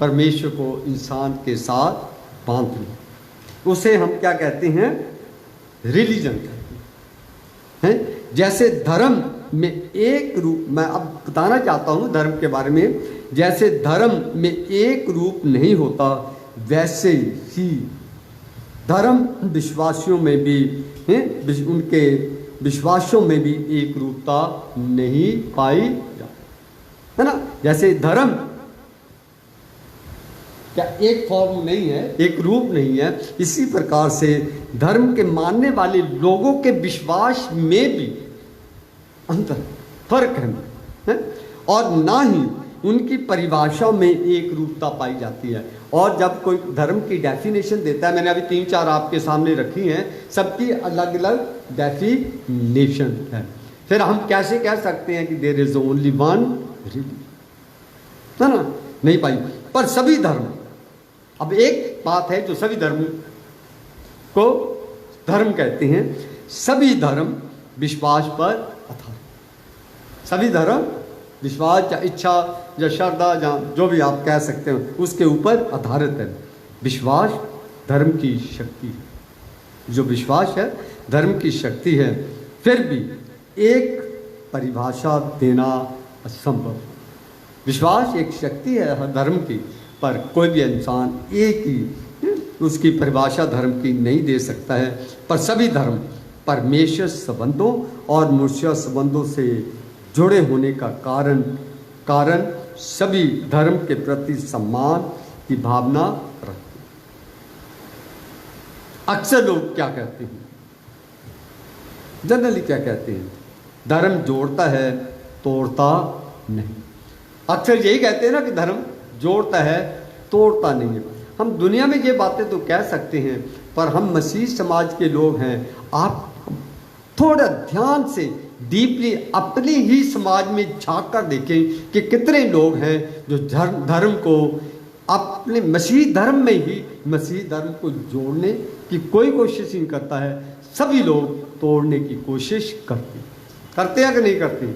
परमेश्वर को इंसान के साथ बांधना, उसे हम क्या कहते हैं? रिलीजन कहते हैं। जैसे धर्म में एक रूप, मैं अब बताना चाहता हूँ धर्म के बारे में, जैसे धर्म में एक रूप नहीं होता वैसे ही धर्म विश्वासियों में भी उनके विश्वासों में भी एक रूपता नहीं पाई जाती है ना? जैसे धर्म क्या एक फॉर्म नहीं है, एक रूप नहीं है, इसी प्रकार से धर्म के मानने वाले लोगों के विश्वास में भी अंतर, फर्क है और ना ही उनकी परिभाषा में एक रूपता पाई जाती है। और जब कोई धर्म की डेफिनेशन देता है, मैंने अभी 3-4 आपके सामने रखी हैं, सबकी अलग अलग डेफिनेशन है। फिर हम कैसे कह सकते हैं कि there is only one religion, है ना? नहीं पाई। पर सभी धर्म, अब एक बात है जो सभी धर्म को धर्म कहते हैं, सभी धर्म विश्वास पर आधारित। सभी धर्म विश्वास या इच्छा या श्रद्धा या जो भी आप कह सकते हो उसके ऊपर आधारित है। विश्वास धर्म की शक्ति है। जो विश्वास है धर्म की शक्ति है। फिर भी एक परिभाषा देना असंभव। विश्वास एक शक्ति है हर धर्म की, पर कोई भी इंसान एक ही उसकी परिभाषा धर्म की नहीं दे सकता है। पर सभी धर्म परमेश्वर संबंधों और मनुष्य संबंधों से जुड़े होने का कारण सभी धर्म के प्रति सम्मान की भावना रखते हैं। अक्सर लोग क्या कहते हैं, जनरली क्या कहते हैं, धर्म जोड़ता है तोड़ता नहीं। अक्सर यही कहते हैं ना कि धर्म जोड़ता है तोड़ता नहीं है। हम दुनिया में ये बातें तो कह सकते हैं, पर हम मसीह समाज के लोग हैं। आप थोड़ा ध्यान से डीपली अपने ही समाज में झांक कर देखें कि कितने लोग हैं जो धर्म को अपने मसीह धर्म में ही मसीह धर्म को जोड़ने की कोई कोशिश नहीं करता है। सभी लोग तोड़ने की कोशिश करते हैं कि नहीं करते।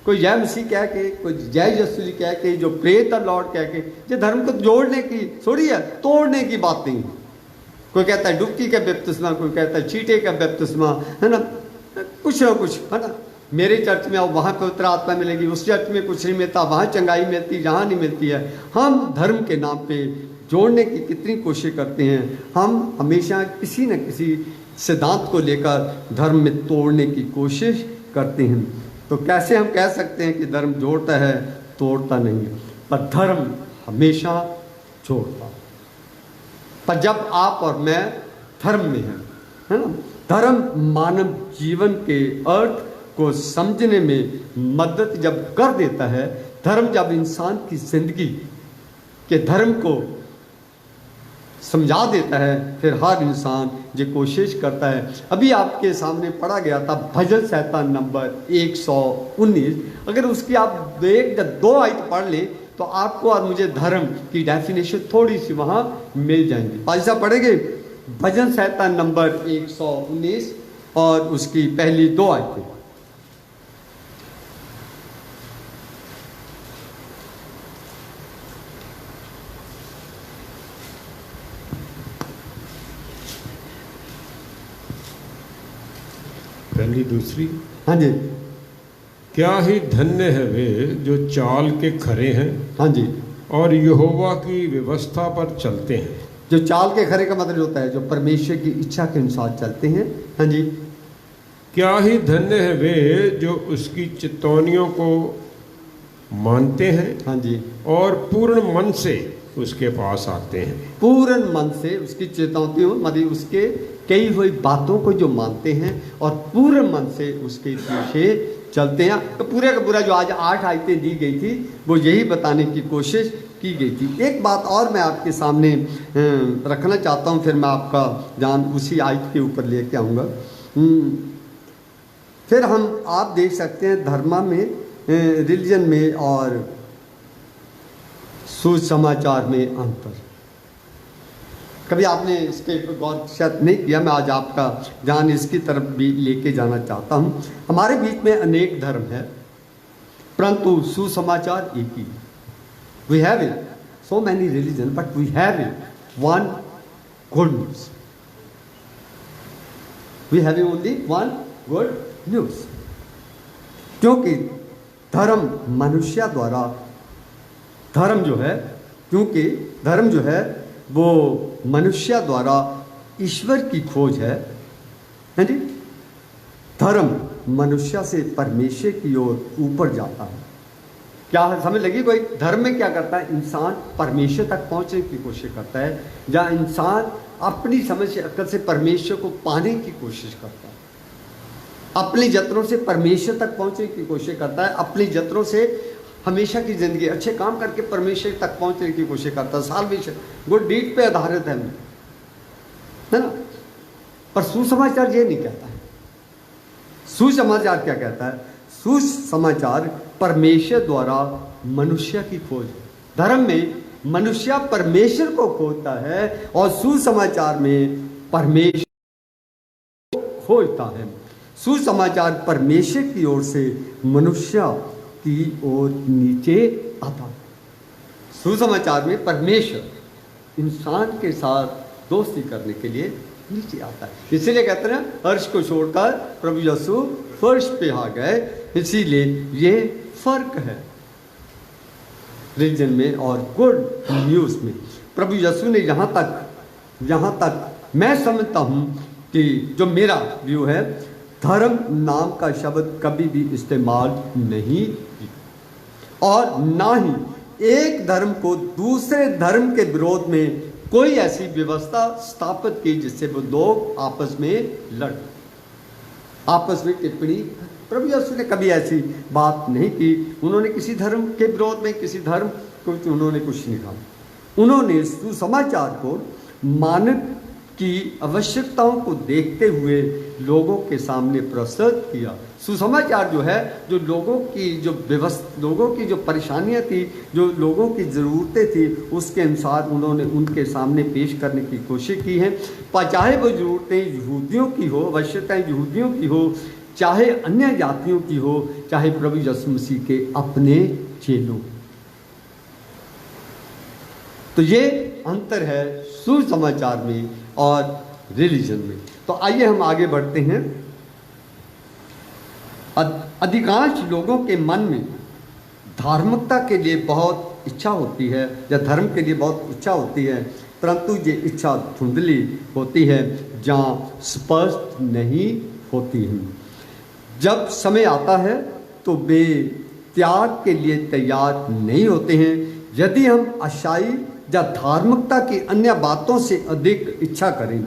कोई जय मसीह कह के, कोई जय यीशु जी कह के, जो प्रे द लॉर्ड कह के, ये धर्म को जोड़ने की थोड़ी है, तोड़ने की बात नहीं। कोई कहता है डुबकी का बपतिस्मा, कोई कहता है चीटे का बपतिस्मा, है ना, कुछ ना कुछ, है ना। मेरे चर्च में आओ वहाँ पवित्र आत्मा मिलेगी, उस चर्च में कुछ नहीं मिलता, वहाँ चंगाई मिलती जहाँ नहीं मिलती है। हम धर्म के नाम पे जोड़ने की कितनी कोशिश करते हैं। हम हमेशा किसी न किसी सिद्धांत को लेकर धर्म में तोड़ने की कोशिश करते हैं। तो कैसे हम कह सकते हैं कि धर्म जोड़ता है तोड़ता नहीं है। पर धर्म हमेशा जोड़ता। पर जब आप और मैं धर्म में हैं, है ना, धर्म मानव जीवन के अर्थ को समझने में मदद जब कर देता है, धर्म जब इंसान की जिंदगी के धर्म को समझा देता है, फिर हर इंसान ये कोशिश करता है। अभी आपके सामने पढ़ा गया था भजन संहिता नंबर 119। अगर उसकी आप एक या दो आयत पढ़ लें तो आपको और मुझे धर्म की डेफिनेशन थोड़ी सी वहाँ मिल जाएंगी। पाजी साहब पढ़ेंगे भजन संहिता नंबर 119 और उसकी पहली दो आयतें। पहली दूसरी। हाँ जी। क्या ही धन्य है वे जो चाल के खरे हैं, हाँ जी, और यहोवा की व्यवस्था पर चलते हैं। जो चाल के खरे का मतलब होता है जो परमेश्वर की इच्छा के अनुसार चलते हैं। हाँ जी। क्या ही धन्य है वे जो उसकी चितौनियों को मानते हैं, हाँ जी, और पूर्ण मन से उसके पास आते हैं। पूर्ण मन से उसकी चेतावनियों मतलब उसके कई हुई बातों को जो मानते हैं और पूर्ण मन से उसके पीछे चलते हैं। तो पूरे का पूरा जो आज 8 आयतें दी गई थी वो यही बताने की कोशिश की गई थी। एक बात और मैं आपके सामने रखना चाहता हूँ, फिर मैं आपका ध्यान उसी आयत के ऊपर लेके आऊँगा। फिर हम आप देख सकते हैं धर्म में, रिलीजन में और सुसमाचार में अंतर। कभी आपने इसके गौर शायद नहीं किया। मैं आज आपका ध्यान इसकी तरफ भी लेके जाना चाहता हूँ। हमारे बीच में अनेक धर्म है, परंतु सुसमाचार एक ही। We have it so many religion but we have it one good news. We have only one good news. क्योंकि धर्म मनुष्य द्वारा, धर्म जो है, क्योंकि धर्म जो है वो मनुष्य द्वारा ईश्वर की खोज है जी। धर्म मनुष्य से परमेश्वर की ओर ऊपर जाता है। क्या समझ लगी कोई? धर्म में क्या करता है, इंसान परमेश्वर तक पहुंचने की कोशिश करता है, या इंसान अपनी समझ से अक्ल से परमेश्वर को पाने की कोशिश करता है, अपने जतनों से परमेश्वर तक पहुंचने की कोशिश करता है, अपने जतनों से हमेशा की जिंदगी अच्छे काम करके परमेश्वर तक पहुंचने की कोशिश करता है। साल्वेशन गुड डीड पे आधारित है ना। पर सुसमाचार ये नहीं कहता है। सुसमाचार क्या कहता है? सुसमाचार परमेश्वर द्वारा मनुष्य की खोज। धर्म में मनुष्य परमेश्वर को खोजता है और सुसमाचार में परमेश्वर को खोजता है। सुसमाचार परमेश्वर की ओर से मनुष्य की ओर नीचे आता है। सुसमाचार में परमेश्वर इंसान के साथ दोस्ती करने के लिए नीचे आता है। इसीलिए कहते हैं अर्श को छोड़कर प्रभु यीशु फर्श पे आ गए। इसीलिए ये फर्क है रिलीजन में और गुड न्यूज़ में। प्रभु यीशु ने यहाँ तक मैं समझता हूँ कि जो मेरा व्यू है, धर्म नाम का शब्द कभी भी इस्तेमाल नहीं किया और ना ही एक धर्म को दूसरे धर्म के विरोध में कोई ऐसी व्यवस्था स्थापित की जिससे वो लोग आपस में लड़, आपस में टिप्पणी। प्रभु यीशु ने कभी ऐसी बात नहीं की। उन्होंने किसी धर्म के विरोध में किसी धर्म को उन्होंने कुछ नहीं कहा। उन्होंने सुसमाचार को मानव की आवश्यकताओं को देखते हुए लोगों के सामने प्रस्तुत किया। सुसमाचार जो है, जो लोगों की जो परेशानियां थी, जो लोगों की ज़रूरतें थी, उसके अनुसार उन्होंने उनके सामने पेश करने की कोशिश की है। चाहे वो ज़रूरतें यहूदियों की हो, आवश्यकताएं यहूदियों की हो, चाहे अन्य जातियों की हो, चाहे प्रभु यीशु मसीह के अपने चेलों। तो ये अंतर है सुसमाचार में और रिलीजन में। तो आइए हम आगे बढ़ते हैं। अधिकांश लोगों के मन में धार्मिकता के लिए बहुत इच्छा होती है या धर्म के लिए बहुत इच्छा होती है, परंतु ये इच्छा धुंधली होती है, जहाँ स्पष्ट नहीं होती है। जब समय आता है तो वे त्याग के लिए तैयार नहीं होते हैं। यदि हम अच्छाई या धार्मिकता की अन्य बातों से अधिक इच्छा करें,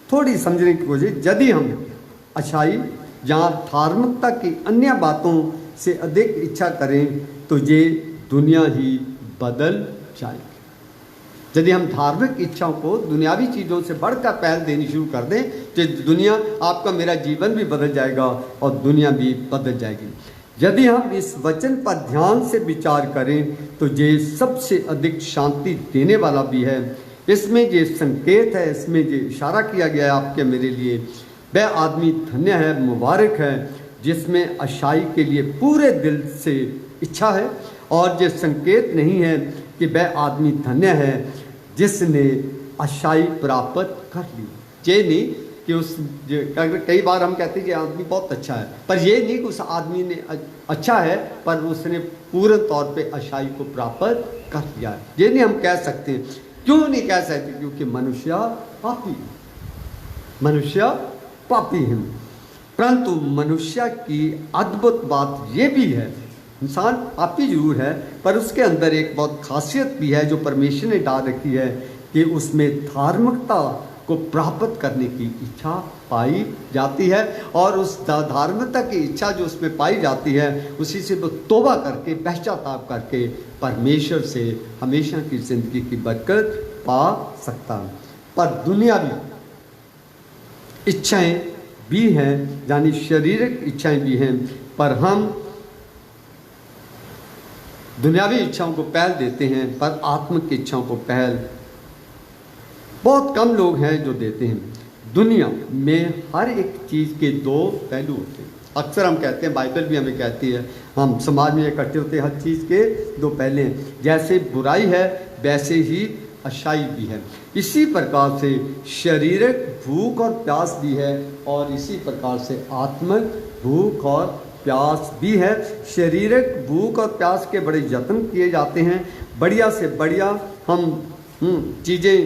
थोड़ी समझने की कोशिश, यदि हम अच्छाई या धार्मिकता की अन्य बातों से अधिक इच्छा करें तो ये दुनिया ही बदल जाएगी। यदि हम धार्मिक इच्छाओं को दुनियावी चीज़ों से बढ़कर पहल देनी शुरू कर दें तो दुनिया, आपका मेरा जीवन भी बदल जाएगा और दुनिया भी बदल जाएगी। यदि हम इस वचन पर ध्यान से विचार करें तो ये सबसे अधिक शांति देने वाला भी है। इसमें ये संकेत है, इसमें ये इशारा किया गया है आपके मेरे लिए, वह आदमी धन्य है, मुबारक है जिसमें अच्छाई के लिए पूरे दिल से इच्छा है, और ये संकेत नहीं है कि वह आदमी धन्य है जिसने अच्छाई प्राप्त कर ली। ये नहीं कि कई बार हम कहते हैं कि आदमी बहुत अच्छा है, पर ये नहीं कि उस आदमी ने अच्छा है पर उसने पूर्ण तौर पे अच्छाई को प्राप्त कर लिया है। ये नहीं हम कह सकते। क्यों नहीं कह सकते? क्योंकि मनुष्य पापी हैं। परंतु मनुष्य की अद्भुत बात ये भी है, इंसान पापी जरूर है पर उसके अंदर एक बहुत खासियत भी है जो परमेश्वर ने डाल रखी है कि उसमें धार्मिकता को प्राप्त करने की इच्छा पाई जाती है, और उस धार्मिकता की इच्छा जो उसमें पाई जाती है उसी से वो तौबा करके, पश्चाताप करके परमेश्वर से हमेशा की जिंदगी की बरकत पा सकता है। पर दुनियावी इच्छाएं भी हैं, यानी शारीरिक इच्छाएं भी हैं, पर हम दुनियावी इच्छाओं को पहल देते हैं पर आत्मिक इच्छाओं को पहल बहुत कम लोग हैं जो देते हैं। दुनिया में हर एक चीज़ के दो पहलू होते हैं। अक्सर हम कहते हैं, बाइबल भी हमें कहती है, हम समाज में इकट्ठे होते हैं, हर चीज़ के दो पहले हैं। जैसे बुराई है वैसे ही अच्छाई भी है। इसी प्रकार से शारीरिक भूख और प्यास भी है और इसी प्रकार से आत्मिक भूख और प्यास भी है। शारीरिक भूख और प्यास के बड़े यत्न किए जाते हैं, बढ़िया से बढ़िया हम चीज़ें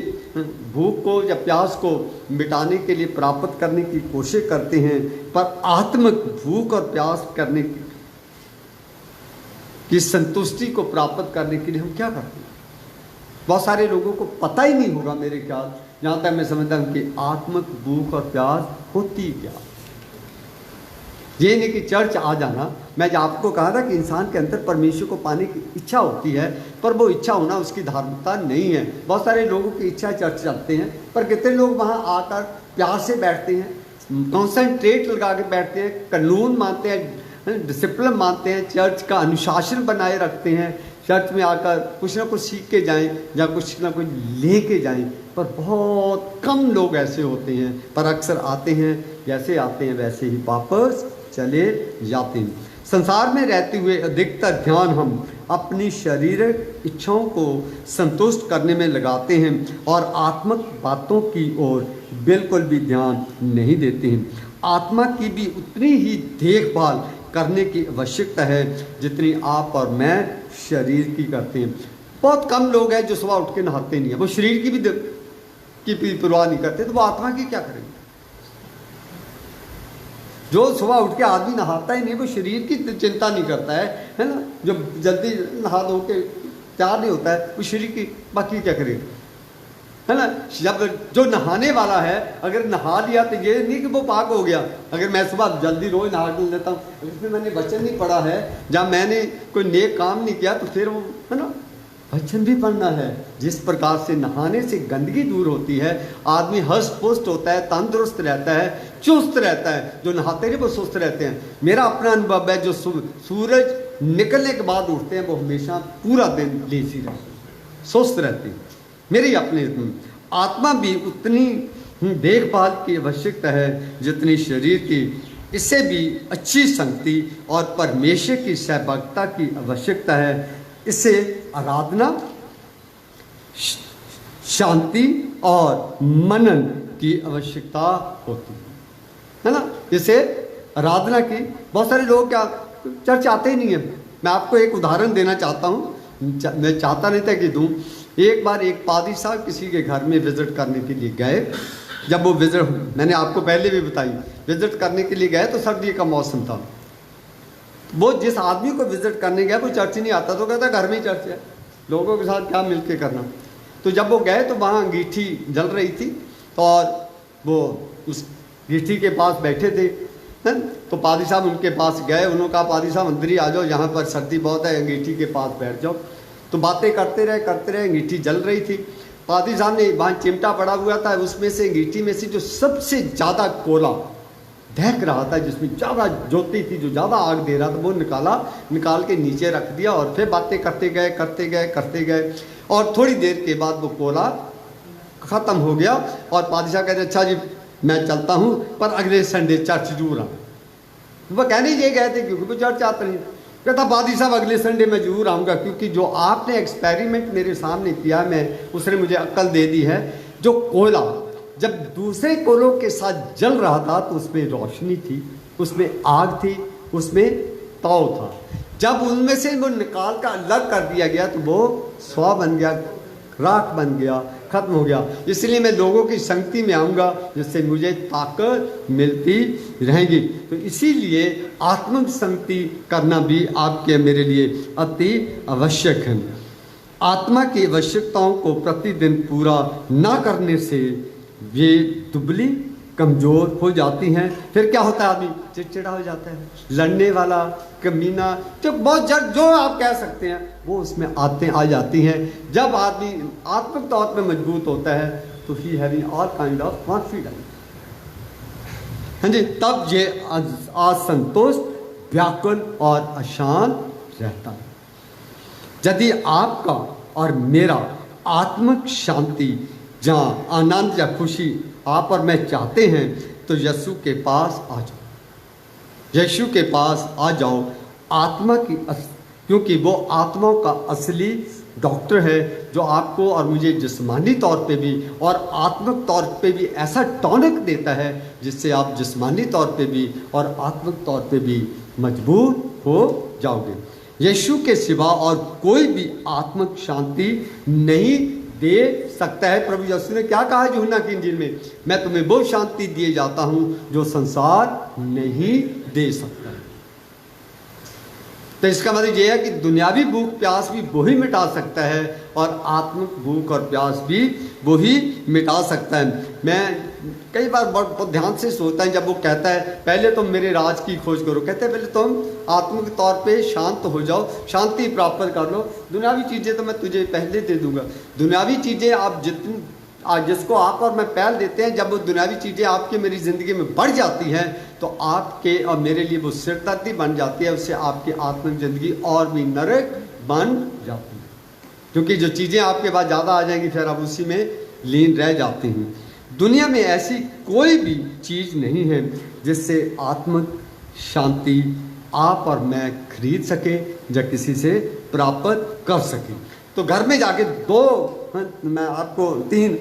भूख को या प्यास को मिटाने के लिए प्राप्त करने की कोशिश करते हैं, पर आत्मिक भूख और प्यास करने की संतुष्टि को प्राप्त करने के लिए हम क्या करते हैं? बहुत सारे लोगों को पता ही नहीं होगा मेरे ख्याल, जहाँ तक मैं समझता हूँ कि आत्मिक भूख और प्यास होती क्या। ये नहीं कि चर्च आ जाना, मैं आपको कहा था कि इंसान के अंदर परमेश्वर को पाने की इच्छा होती है पर वो इच्छा होना उसकी धार्मिकता नहीं है। बहुत सारे लोगों की इच्छा चर्च चलते हैं पर कितने लोग वहाँ आकर प्यार से बैठते हैं, कॉन्सेंट्रेट लगा के बैठते हैं, कानून मानते हैं, डिसिप्लिन मानते हैं, चर्च का अनुशासन बनाए रखते हैं, चर्च में आकर कुछ ना कुछ सीख के जाएं या कुछ ना कुछ ले के जाएं, पर बहुत कम लोग ऐसे होते हैं, पर अक्सर आते हैं, जैसे आते हैं वैसे ही वापस चले जाते हैं। संसार में रहते हुए अधिकतर ध्यान हम अपनी शारीरिक इच्छाओं को संतुष्ट करने में लगाते हैं और आत्मिक बातों की ओर बिल्कुल भी ध्यान नहीं देते हैं। आत्मा की भी उतनी ही देखभाल करने की आवश्यकता है जितनी आप और मैं शरीर की करते हैं। बहुत कम लोग हैं जो सुबह उठ के नहाते नहीं हैं, वो शरीर की भी परवाह नहीं करते, तो वो आत्मा की क्या करेंगे? जो सुबह उठ के आदमी नहाता ही नहीं, वो शरीर की चिंता नहीं करता है ना, जो जल्दी नहा धो के तैयार नहीं होता है, वो शरीर की बाकी क्या करेगा, है ना। जब जो नहाने वाला है अगर नहा लिया तो ये नहीं कि वो पाक हो गया। अगर मैं सुबह जल्दी रोज नहा लेता हूँ, इसमें मैंने वचन नहीं पढ़ा है, जब मैंने कोई नेक काम नहीं किया, तो फिर वो है ना वचन भी पढ़ना है। जिस प्रकार से नहाने से गंदगी दूर होती है, आदमी हष्ट पुष्ट होता है, तंदुरुस्त रहता है, चुस्त रहता है। जो नहाते रहे वो सुस्त रहते हैं। मेरा अपना अनुभव है, जो सूरज निकलने के बाद उठते हैं वो हमेशा पूरा दिन लेजी रहते हैं, सुस्त रहते हैं। मेरी अपनी आत्मा भी उतनी देखभाल की आवश्यकता है जितनी शरीर की। इससे भी अच्छी संगति और परमेश्वर की सहभागिता की आवश्यकता है। इससे आराधना, शांति और मनन की आवश्यकता होती है ना। जैसे आराधना की बहुत सारे लोग क्या चर्च आते ही नहीं है। मैं आपको एक उदाहरण देना चाहता हूँ, मैं चाहता नहीं था कि दूँ। एक बार एक पादरी साहब किसी के घर में विजिट करने के लिए गए। जब वो विजिट, मैंने आपको पहले भी बताई, विजिट करने के लिए गए तो सर्दी का मौसम था। वो जिस आदमी को विजिट करने गया वो चर्च नहीं आता, तो कहता घर में ही चर्च है, लोगों के साथ क्या मिलके करना। तो जब वो गए तो वहाँ अंगीठी जल रही थी और वो उस अंगीठी के पास बैठे थे, तो पादरी साहब उनके पास गए। उन्होंने कहा पादरी साहब अंदर ही आ जाओ, यहाँ पर सर्दी बहुत है, अंगीठी के पास बैठ जाओ। तो बातें करते रहे, अंगीठी जल रही थी। पादरी साहब ने वहाँ चिमटा पड़ा हुआ था, उसमें से अंगीठी में से जो सबसे ज़्यादा कोला दहक रहा था, जिसमें ज़्यादा ज्योति थी, जो ज़्यादा आग दे रहा था, वो निकाल के नीचे रख दिया और फिर बातें करते गए और थोड़ी देर के बाद वो कोला ख़त्म हो गया। और पादरी साहब कहते अच्छा जी मैं चलता हूँ, पर अगले संडे चर्च जरूर आऊँ। वह कहने ये गए थे क्योंकि वो चर्च आता नहीं। कहता पादरी साहब अगले संडे मैं जरूर आऊँगा, क्योंकि जो आपने एक्सपेरिमेंट मेरे सामने किया मैं उसने मुझे अक्ल दे दी है। जो कोयला जब दूसरे कोयलों के साथ जल रहा था तो उसमें रोशनी थी, उसमें आग थी, उसमें ताव था। जब उनमें से वो निकाल कर अलग कर दिया गया तो वो स्वा बन गया, राख बन गया, खत्म हो गया। इसलिए मैं लोगों की संगति में आऊँगा जिससे मुझे ताकत मिलती रहेगी। तो इसीलिए आत्मिक संगति करना भी आपके मेरे लिए अति आवश्यक है। आत्मा की आवश्यकताओं को प्रतिदिन पूरा ना करने से ये दुबली कमज़ोर हो जाती हैं। फिर क्या होता है, आदमी चिड़चिड़ा हो जाता है, लड़ने वाला, कमीना, तो बहुत जल्द जो आप कह सकते हैं वो उसमें आ जाती हैं। जब आदमी आत्मिक तौर पे मजबूत होता है तो ही having all kind of confidence, हाँ जी, तब ये असंतुष्ट, व्याकुल और अशांत रहता है। यदि आपका और मेरा आत्मिक शांति, जहाँ आनंद या खुशी आप और मैं चाहते हैं, तो यीशु के पास आ जाओ, यीशु के पास आ जाओ। आत्मा की क्योंकि वो आत्माओं का असली डॉक्टर है, जो आपको और मुझे जिस्मानी तौर पे भी और आत्मिक तौर पे भी ऐसा टॉनिक देता है जिससे आप जिस्मानी तौर पे भी और आत्मिक तौर पे भी मजबूत हो जाओगे। यीशु के सिवा और कोई भी आत्मिक शांति नहीं दे सकता है। प्रभु यीशु ने क्या कहा यूहन्ना की इंजील में, मैं तुम्हें वो शांति दिए जाता हूँ जो संसार नहीं दे सकता। तो इसका मतलब ये है कि दुनियावी भूख प्यास भी वही मिटा सकता है और आत्मिक भूख और प्यास भी वही मिटा सकता है। मैं कई बार बहुत ध्यान से सोचता है, जब वो कहता है पहले तुम मेरे राज की खोज करो, कहते हैं पहले तुम आत्मिक तौर पे शांत हो जाओ, शांति प्राप्त कर लो, दुनियावी चीज़ें तो मैं तुझे पहले दे दूंगा। दुनियावी चीज़ें आप जिसको आप और मैं पहल देते हैं, जब वो दुनियावी चीज़ें आपकी मेरी ज़िंदगी में बढ़ जाती हैं तो आपके और मेरे लिए वो सिरदर्दी बन जाती है, उससे आपकी आत्मिक ज़िंदगी और भी नरक बन जाती है। क्योंकि जो चीज़ें आपके पास ज़्यादा आ जाएंगी फिर आप उसी में लीन रह जाते हैं। दुनिया में ऐसी कोई भी चीज़ नहीं है जिससे आत्मिक शांति आप और मैं खरीद सके या किसी से प्राप्त कर सके। तो घर में जाके मैं आपको 3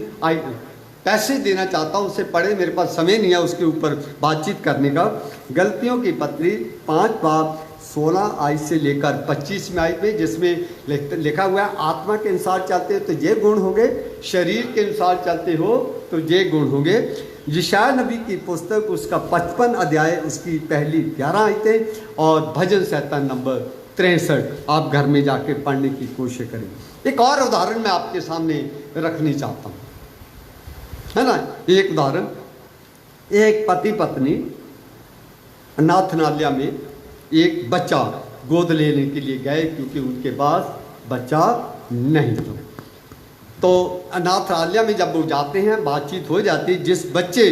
पैसे देना चाहता हूँ, उसे पढ़े, मेरे पास समय नहीं है उसके ऊपर बातचीत करने का। गलतियों की पत्री 5 बाब 16 आयत से लेकर 25 में आयत में, जिसमें लिखा हुआ है आत्मा के अनुसार चलते हो तो ये गुण होंगे, शरीर के अनुसार चलते हो तो ये गुण होंगे। यशायाह नबी की पुस्तक उसका 55 अध्याय उसकी पहली 11 आयतें और भजन संहिता नंबर 63 आप घर में जाके पढ़ने की कोशिश करें। एक और उदाहरण मैं आपके सामने रखनी चाहता हूँ, है ना। एक उदाहरण, एक पति पत्नी अनाथालय में एक बच्चा गोद लेने के लिए गए क्योंकि उनके पास बच्चा नहीं था। तो अनाथालय में जब वो जाते हैं, बातचीत हो जाती है, जिस बच्चे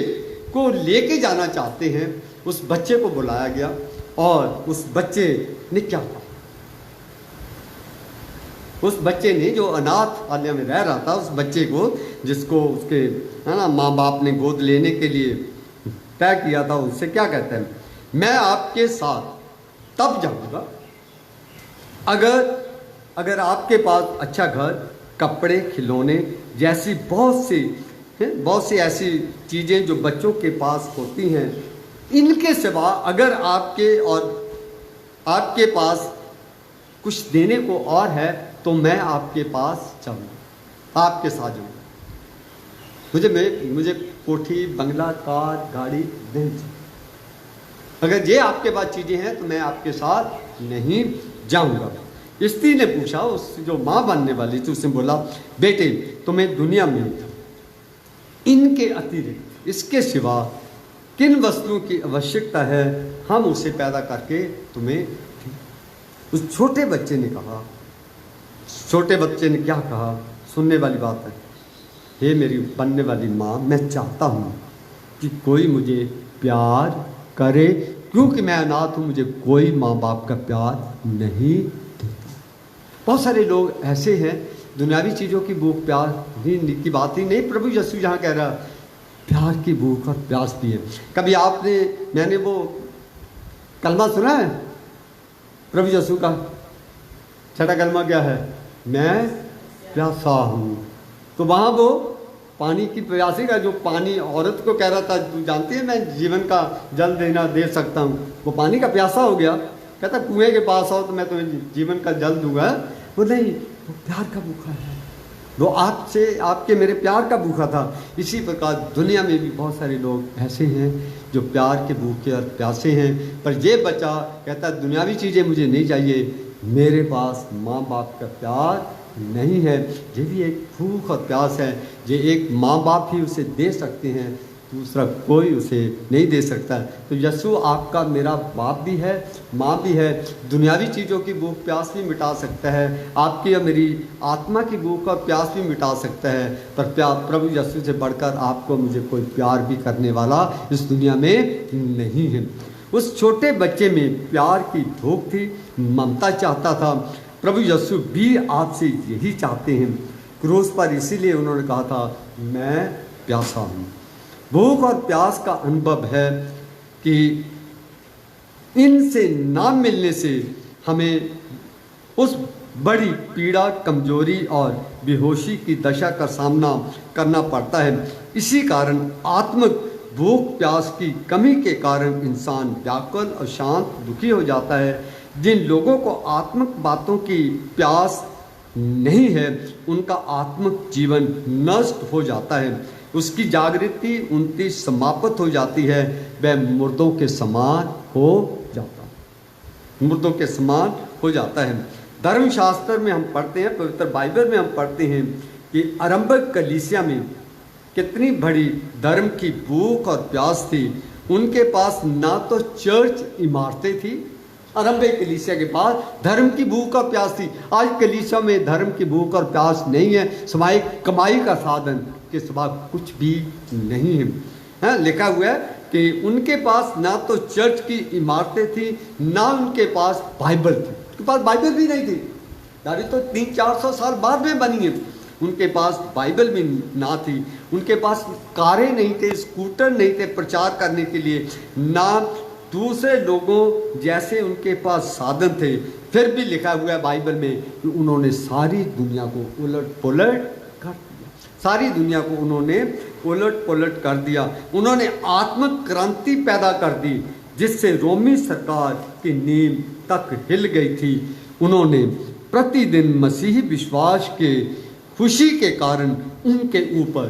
को लेके जाना चाहते हैं उस बच्चे को बुलाया गया और उस बच्चे ने क्या कहा, उस बच्चे ने, जो अनाथालय में रह रहा था, उस बच्चे को जिसको उसके है ना माँ बाप ने गोद लेने के लिए तय किया था, उससे क्या कहते हैं, मैं आपके साथ तब जाऊंगा अगर आपके पास अच्छा घर, कपड़े, खिलौने जैसी बहुत सी ऐसी चीज़ें जो बच्चों के पास होती हैं, इनके सिवा अगर आपके पास कुछ देने को और है तो मैं आपके पास जाऊँगा, आपके साथ जाऊँगा। मुझे कोठी, बंगला, कार, गाड़ी नहीं चाहिए। अगर ये आपके पास चीज़ें हैं तो मैं आपके साथ नहीं जाऊँगा। स्त्री ने पूछा, उस जो माँ बनने वाली थी, उसने बोला, बेटे तुम्हें दुनिया में इनके अतिरिक्त, इसके सिवा किन वस्तुओं की आवश्यकता है, हम उसे पैदा करके तुम्हें। उस छोटे बच्चे ने कहा, छोटे बच्चे ने क्या कहा, सुनने वाली बात है, हे मेरी बनने वाली माँ, मैं चाहता हूँ कि कोई मुझे प्यार करे, क्योंकि मैं अनाथ हूँ, मुझे कोई माँ बाप का प्यार नहीं देता। बहुत सारे लोग ऐसे हैं, दुनियावी चीज़ों की भूख प्यार की बात ही नहीं, प्रभु यीशु यहाँ कह रहा प्यार की भूख और प्यास भी है। कभी मैंने वो कलमा सुना है प्रभु यीशु का? छठा कलमा क्या है? मैं प्यासा हूँ। तो वहाँ वो पानी की प्यासी का, जो पानी औरत को कह रहा था, तू जानती है मैं जीवन का जल दे सकता हूँ, वो पानी का प्यासा हो गया, कहता कुएं के पास आओ तो मैं तुम्हें जीवन का जल दूंगा। वो नहीं, वो प्यार का भूखा है, वो आपके मेरे प्यार का भूखा था। इसी प्रकार दुनिया में भी बहुत सारे लोग ऐसे हैं जो प्यार के भूखे और प्यासे हैं। पर ये बच्चा कहता दुनियावी चीज़ें मुझे नहीं चाहिए, मेरे पास माँ बाप का प्यार नहीं है। ये भी एक भूख और प्यास है, ये एक माँ बाप ही उसे दे सकते हैं, दूसरा कोई उसे नहीं दे सकता। तो यीशु आपका मेरा बाप भी है, माँ भी है, दुनियावी चीज़ों की भूख प्यास भी मिटा सकता है, आपकी या मेरी आत्मा की भूख और प्यास भी मिटा सकता है। पर प्रभु यीशु से बढ़कर आपको मुझे कोई प्यार भी करने वाला इस दुनिया में नहीं है। उस छोटे बच्चे में प्यार की भूख थी, ममता चाहता था। प्रभु यीशु भी आपसे यही चाहते हैं। क्रूस पर इसीलिए उन्होंने कहा था मैं प्यासा हूँ। भूख और प्यास का अनुभव है कि इनसे ना मिलने से हमें उस बड़ी पीड़ा, कमजोरी और बेहोशी की दशा का सामना करना पड़ता है। इसी कारण आत्मिक भूख प्यास की कमी के कारण इंसान व्याकुल, अशांत, दुखी हो जाता है। जिन लोगों को आत्मिक बातों की प्यास नहीं है, उनका आत्मिक जीवन नष्ट हो जाता है, उसकी जागृति उनकी समाप्त हो जाती है, वह मुर्दों के समान हो जाता है, मुर्दों के समान हो जाता है। धर्मशास्त्र में हम पढ़ते हैं, पवित्र बाइबल में हम पढ़ते हैं कि आरंभिक कलीसिया में कितनी बड़ी धर्म की भूख और प्यास थी। उनके पास ना तो चर्च इमारतें थी, आरंभिक कलीसिया के पास धर्म की भूख और प्यास थी। आज कलीसिया में धर्म की भूख और प्यास नहीं है, सिवाय कमाई का साधन के सिवा कुछ भी नहीं है। लिखा हुआ है कि उनके पास ना तो चर्च की इमारतें थी, ना उनके पास बाइबल थी। उनके पास बाइबल भी नहीं थी, यानी तो 300-400 साल बाद में बनी है। उनके पास बाइबल भी ना थी, उनके पास कारें नहीं थे, स्कूटर नहीं थे प्रचार करने के लिए, ना दूसरे लोगों जैसे उनके पास साधन थे। फिर भी लिखा हुआ है बाइबल में कि उन्होंने सारी दुनिया को उलट पुलट कर दिया, सारी दुनिया को उन्होंने उलट पुलट कर दिया। उन्होंने आत्मिक क्रांति पैदा कर दी जिससे रोमी सरकार की नींव तक हिल गई थी। उन्होंने प्रतिदिन मसीही विश्वास के खुशी के कारण उनके ऊपर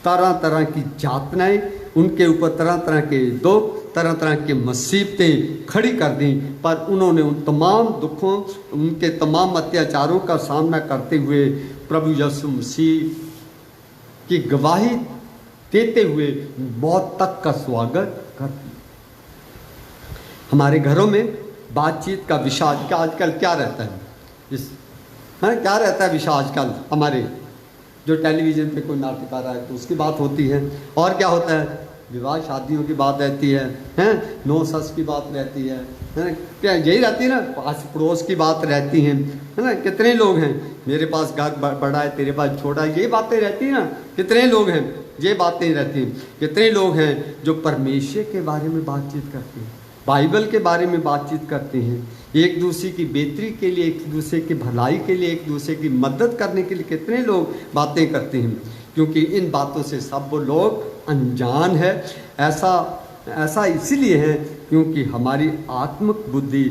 तरह तरह की यातनाएं, उनके ऊपर तरह तरह के दुख, तरह तरह की मुसीबतें खड़ी कर दी, पर उन्होंने उन तमाम दुखों, उनके तमाम अत्याचारों का सामना करते हुए प्रभु यीशु मसीह की गवाही देते हुए मौत तक का स्वागत कर दिया। हमारे घरों में बातचीत का विषय आजकल क्या रहता है? क्या रहता है विषय आजकल? हमारे जो टेलीविज़न पे कोई नाटक आ रहा है तो उसकी बात होती है, और क्या होता है? विवाह शादियों की बात रहती है, नो सस की बात रहती है, क्या यही रहती है ना? पास पड़ोस की बात रहती है ना? कितने लोग हैं, मेरे पास घर बड़ा है, तेरे पास छोटा है, ये बातें रहती हैं ना? कितने लोग हैं, ये बातें रहती हैं। कितने लोग हैं जो परमेश्वर के बारे में बातचीत करते हैं, बाइबल के बारे में बातचीत करते हैं, एक दूसरे की बेहतरी के लिए, एक दूसरे की भलाई के लिए, एक दूसरे की मदद करने के लिए कितने लोग बातें करते हैं। क्योंकि इन बातों से सब वो लोग अनजान है। ऐसा इसीलिए है क्योंकि हमारी आत्मिक बुद्धि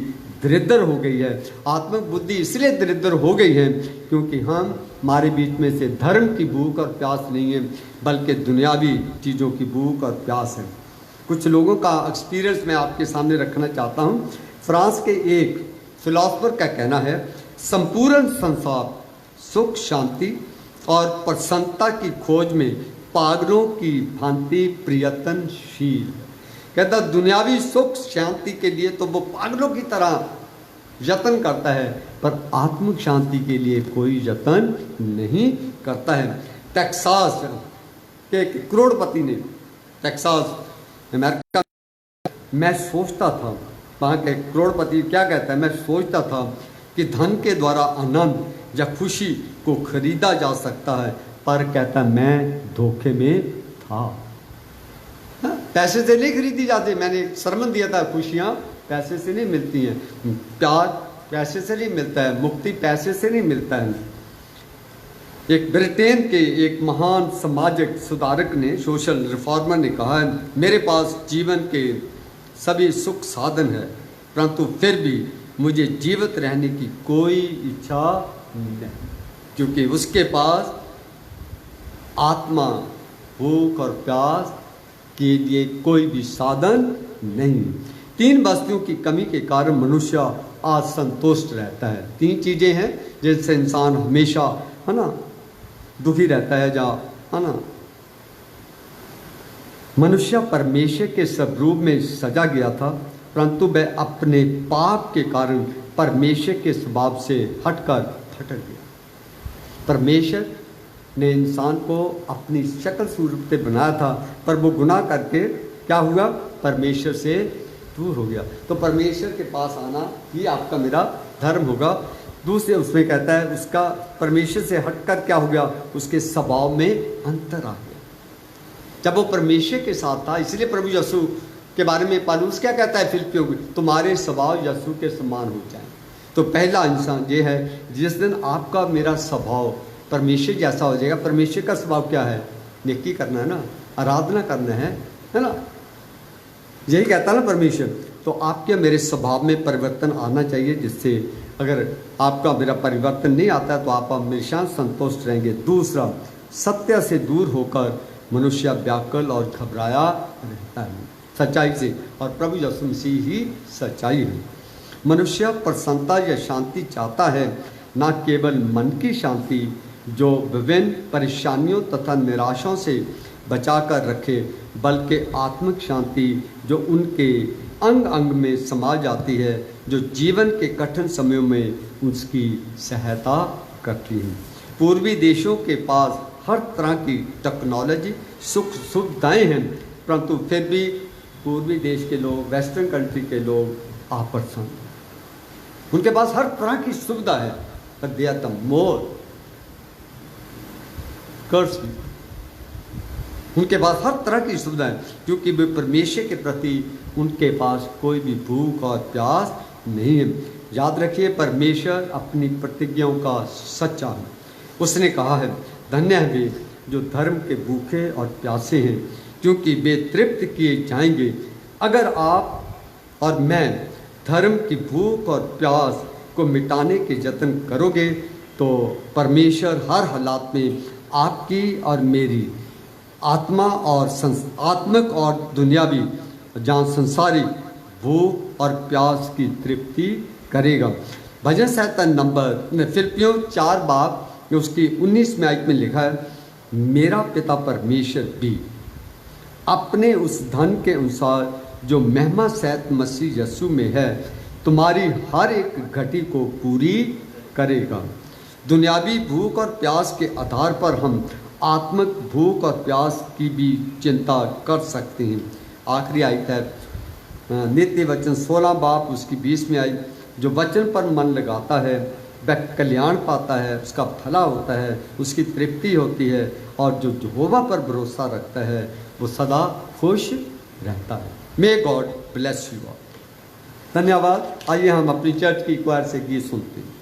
दरिद्र हो गई है। आत्मिक बुद्धि इसलिए दरिद्र हो गई है क्योंकि हमारे बीच में से धर्म की भूख और प्यास नहीं है, बल्कि दुनियावी चीज़ों की भूख और प्यास है। कुछ लोगों का एक्सपीरियंस मैं आपके सामने रखना चाहता हूँ। फ्रांस के एक फिलोसफर का कहना है, संपूर्ण संसार सुख, शांति और प्रसन्नता की खोज में पागलों की भांति प्रयत्नशील। कहता दुनियावी सुख शांति के लिए तो वो पागलों की तरह यत्न करता है, पर आत्मिक शांति के लिए कोई यत्न नहीं करता है। टेक्सास के करोड़पति ने, टेक्सास अमेरिका, मैं सोचता था, वहाँ के करोड़पति क्या कहता है, मैं सोचता था कि धन के द्वारा आनंद या खुशी को खरीदा जा सकता है, पर कहता मैं धोखे में था। पैसे से नहीं खरीदी जाती। मैंने सरमन दिया था, खुशियाँ पैसे से नहीं मिलती हैं, प्यार पैसे से नहीं मिलता है, मुक्ति पैसे से नहीं मिलता है। एक ब्रिटेन के एक महान सामाजिक सुधारक ने, सोशल रिफॉर्मर ने कहा है, मेरे पास जीवन के सभी सुख साधन है, परंतु फिर भी मुझे जीवित रहने की कोई इच्छा नहीं, क्योंकि उसके पास आत्मा, भूख और प्यास के लिए कोई भी साधन नहीं। 3 वस्तुओं की कमी के कारण मनुष्य असंतुष्ट रहता है। 3 चीज़ें हैं जिनसे इंसान हमेशा, है ना, दुखी रहता है, है ना। मनुष्य परमेश्वर के स्वरूप में सजा गया था, परंतु वह अपने पाप के कारण परमेश्वर के स्वभाव से हटकर भटक गया। परमेश्वर ने इंसान को अपनी शक्ल सूरत पे बनाया था, पर वो गुनाह करके क्या हुआ, परमेश्वर से दूर हो गया। तो परमेश्वर के पास आना ही आपका मेरा धर्म होगा। दूसरे उसमें कहता है उसका परमेश्वर से हटकर क्या हो गया, उसके स्वभाव में अंतर आ गया। जब वो परमेश्वर के साथ था, इसलिए प्रभु यीशु के बारे में पौलुस क्या कहता है फिलिप्पियों में, तुम्हारे स्वभाव यीशु के समान हो जाए। तो पहला इंसान ये है, जिस दिन आपका मेरा स्वभाव परमेश्वर जैसा हो जाएगा। परमेश्वर का स्वभाव क्या है, नेकी करना है ना, आराधना करना है ना, यही कहता है ना परमेश्वर। तो आपके मेरे स्वभाव में परिवर्तन आना चाहिए, जिससे अगर आपका मेरा परिवर्तन नहीं आता है तो आप हमेशा संतुष्ट रहेंगे। दूसरा, सत्य से दूर होकर मनुष्य व्याकुल और घबराया रहता है सच्चाई से, और प्रभु यीशु मसीह ही सच्चाई है। मनुष्य प्रसन्नता या शांति चाहता है, न केवल मन की शांति जो विभिन्न परेशानियों तथा निराशाओं से बचाकर रखे, बल्कि आत्मिक शांति जो उनके अंग अंग में समा जाती है, जो जीवन के कठिन समयों में उसकी सहायता करती है। पूर्वी देशों के पास हर तरह की टेक्नोलॉजी, सुख सुविधाएँ हैं, परंतु फिर भी पूर्वी देश के लोग, वेस्टर्न कंट्री के लोग अप्रसन्न। उनके पास हर तरह की सुविधा है, पर दे आर द मोर कर सकते, उनके पास हर तरह की सुविधाएं, क्योंकि वे परमेश्वर के प्रति उनके पास कोई भी भूख और प्यास नहीं है। याद रखिए, परमेश्वर अपनी प्रतिज्ञाओं का सच्चा है। उसने कहा है, धन्य है वे जो धर्म के भूखे और प्यासे हैं, क्योंकि वे तृप्त किए जाएंगे। अगर आप और मैं धर्म की भूख और प्यास को मिटाने के जतन करोगे तो परमेश्वर हर हालात में आपकी और मेरी आत्मा और आत्मिक और दुनियावी जहाँ संसारिक भूख और प्यास की तृप्ति करेगा। भजन संहिता नंबर फिलिप्पियों 4 बाब उसकी 19 आयत में लिखा है, मेरा पिता परमेश्वर भी अपने उस धन के अनुसार जो महिमा सहित मसीह यीशु में है तुम्हारी हर एक घटी को पूरी करेगा। दुनियावी भूख और प्यास के आधार पर हम आत्मिक भूख और प्यास की भी चिंता कर सकते हैं। आखिरी आयत है नित्य वचन 16 बाब उसकी 20 आयत, जो वचन पर मन लगाता है वह कल्याण पाता है, उसका भला होता है, उसकी तृप्ति होती है, और जो यहोवा पर भरोसा रखता है वो सदा खुश रहता है। May God bless you all. धन्यवाद। आइए हम अपनी चर्च की क्वायर से गीत सुनते हैं।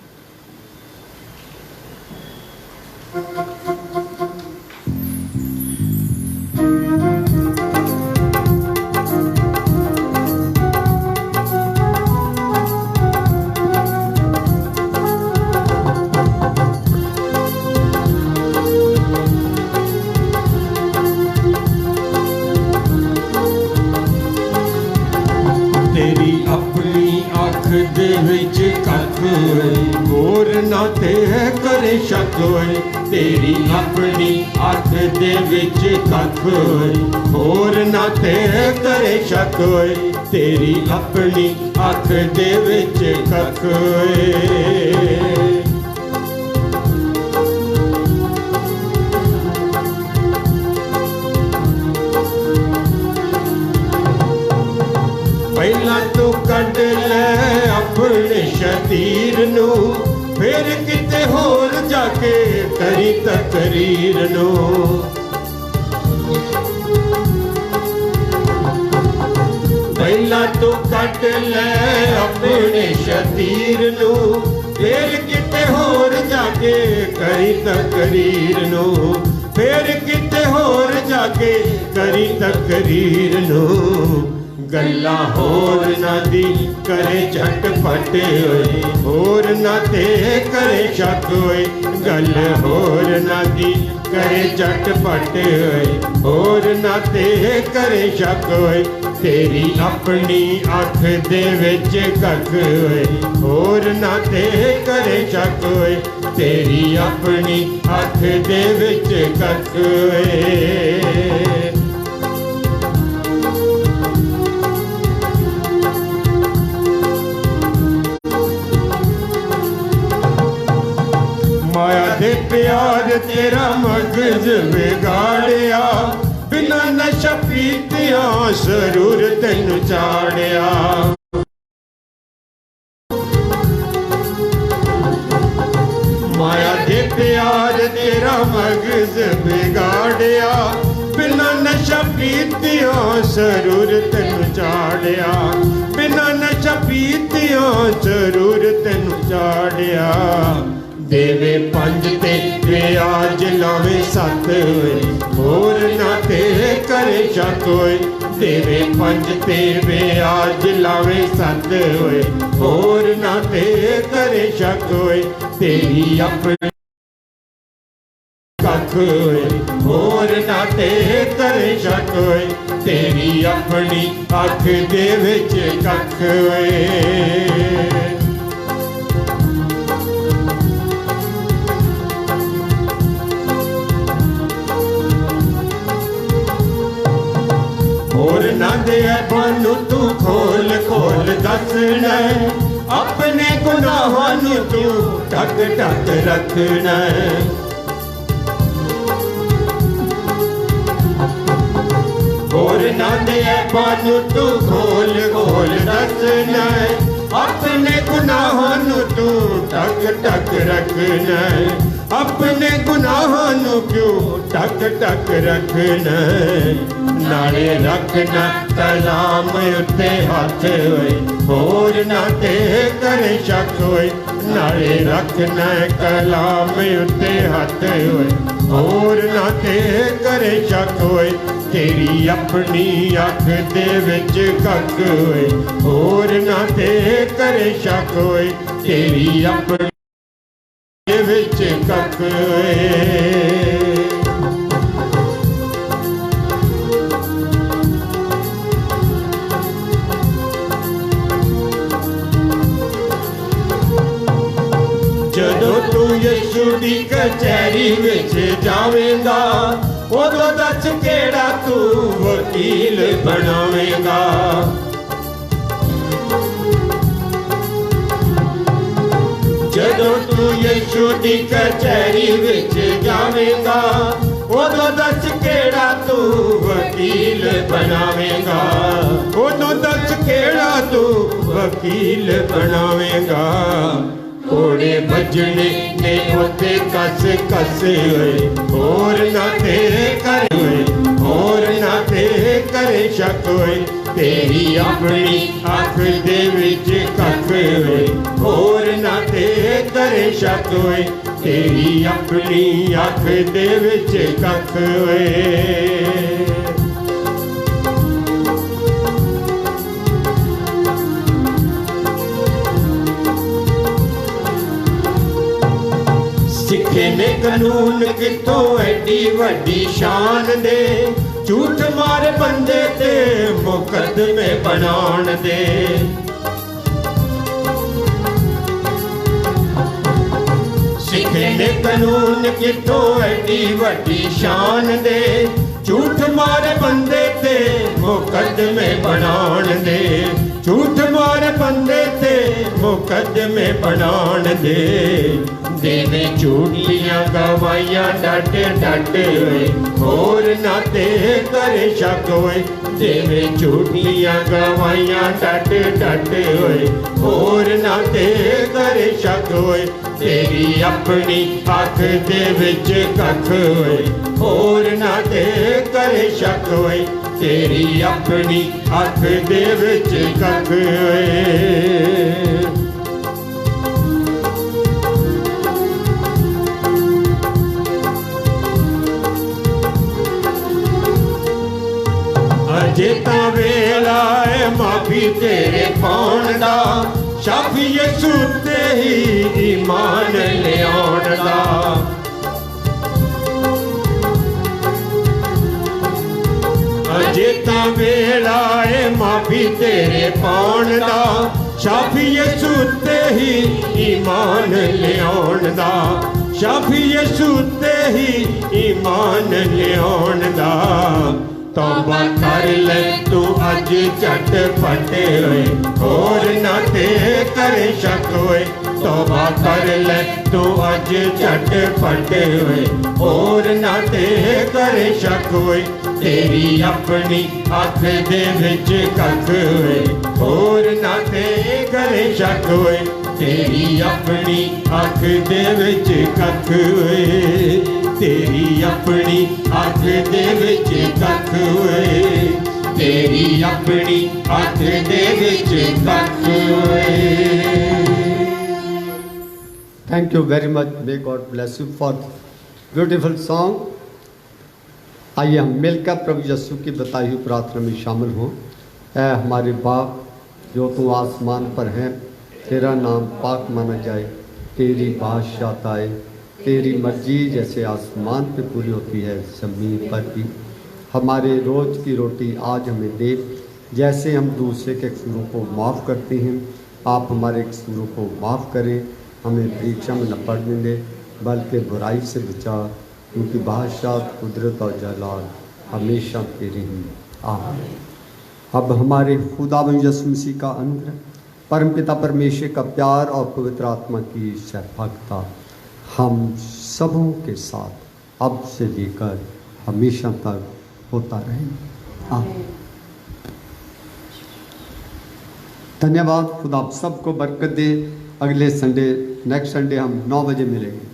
होर ना ते करे शक होए, तेरी अपनी अख दे विच कख होए। होर ना ते करे शक होए, तेरी अपनी अख दे विच कख होए। पहला तू कट ले अपने शतीर नू, फिर किते होर जाके करी तकरीर नू। पहला तू कट ले अपने शतीर नू, फिर किते होर जाके करी तकरीर नू। फिर किते होर जाके करी तकरीर नू। गल्ला होर ना दी करे झटपट होए, होर ना ते करे शक होए। गल होर ना दी करे झटपट होए, होर ना ते करे शक होए। तेरी अपनी अख दे विच कख होए, होर ना ते करे शक होए। तेरी अपनी अख दे विच कख होए। माया दे प्यार तेरा मगज बिगाड़िया, बिना नशा पीतिया जरूर तेन चाड़िया। माया दे प्यार तेरा मगज बिगाड़िया, बिना नशा पीतिया जरूर तेन चाड़िया। बिना नशा पीतिया जरूर तेन चाड़िया। देवे 5 ते ब्याज लावे 7 होए, होर ना ते करे शक होए। देवे 5 ते ब्याज लावे 7 होए, होर ना ते करे शक होए। तेरी अपनी कख होए, होर ना ते करे शक होए। तेरी अपनी अख दे विच कख होए। होर ना दे बानू तू खोल खोल दसना, अपने गुनाहां नू तू ढक ढक रखना। होर ना दे बानू तू खोल खोल दसना, अपने गुनाहां नू तू ढक ढक रखना। अपने गुनाहां नूं क्यों टक टक रखना, नाले रखना कलाम उत्ते हथ होए, होर ना ते करे शक होए, नाले रखना कलाम उत्ते हथ होए, होर ना ते करे शक होए, तेरी अपनी अख दे विच कख होए, होर ना ते करे शक होए, तेरी अपनी दे विच कख होए। जदों तू यीशु दी कचहरी विच जावेगा, उदों दस केड़ा तू वकील बनावेगा। जदों तू यीशु दी कचहरी विच जावेगा, उदों दस केड़ा तू वकील बनावेगा, उदों दस केड़ा तू वकील बनावेगा। घोड़े बजने ने उत्ते कस कस होए, होर ना ते करे होए, होर ना ते करे शक होए, तेरी अपनी अख दे विच कख होए, होर ना ते करे शक होए, तेरी अपनी अख दे विच कख होए। सिखे ने कानून कितों एडी वड्डी शान दे, झूठ मारे बंदे ते मुकदमे बनाण दे। सिखे ने कानून कितों एडी वड्डी शान दे, झूठ मारे बंदे ते मुकदमे बनाण दे, झूठ मारे बंदे ते मुकदमे बनाण दे। देवे झूठियां गवाइयां डट डट होए, होर ना ते करे शक होए, देवे झूठियां गवाइयां डट डट होए, होर ना ते करे शक होए, तेरी अपनी अख दे विच कख होए, होर ना ते करे शक होए, तेरी अपनी अख दे विच कख होए। अजे तां वेला है माफी तेरे पाउण दा, शाफी यीशु ते ही ईमान लियाउण दा। अजे तां वेला है माफी तेरे पाउण दा, शाफी यीशु ते ही ईमान लियाउण दा, शाफी यीशु ते ही ईमान लियाउण दा। तौबा कर ले तू अज झट फट होए, होर ना ते करे शक होए, तौबा कर ले तू अज झट फट होए, होर ना ते करे शक होए, तेरी अपनी अख दे विच कख होए, होर ना ते करे शक होए, तेरी अपनी अख दे विच कख होए, तेरी अपनी अख दे विच कख होए, तेरी अपनी अख दे विच कख होए। Thank you very much. May God bless you for beautiful song. आइए हम मिलकर प्रभु यीशु की बताई हुई प्रार्थना में शामिल हों। ऐ हमारे बाप जो तू आसमान पर है, तेरा नाम पाक माना जाए, तेरी बादशाहत आए, तेरी मर्जी जैसे आसमान पे पूरी होती है ज़मीन पर भी। हमारे रोज़ की रोटी आज हमें दे, जैसे हम दूसरे के कसूरों को माफ़ करते हैं, आप हमारे कसूरों को माफ़ करें, हमें परीक्षा में न पड़ने दे, बल्कि बुराई से बचा, क्योंकि बादशाह, कुदरत और जलाल हमेशा तेरी हैं। आमीन। अब हमारे खुदावंद यीशु मसीह का अनुग्रह, परमपिता परमेश्वर का प्यार और पवित्र आत्मा की शफकत हम सबों के साथ अब से लेकर हमेशा तक होता रहे। आमीन। धन्यवाद। खुदा आप सबको बरकत दे। अगले संडे नेक्स्ट संडे हम 9 बजे मिलेंगे।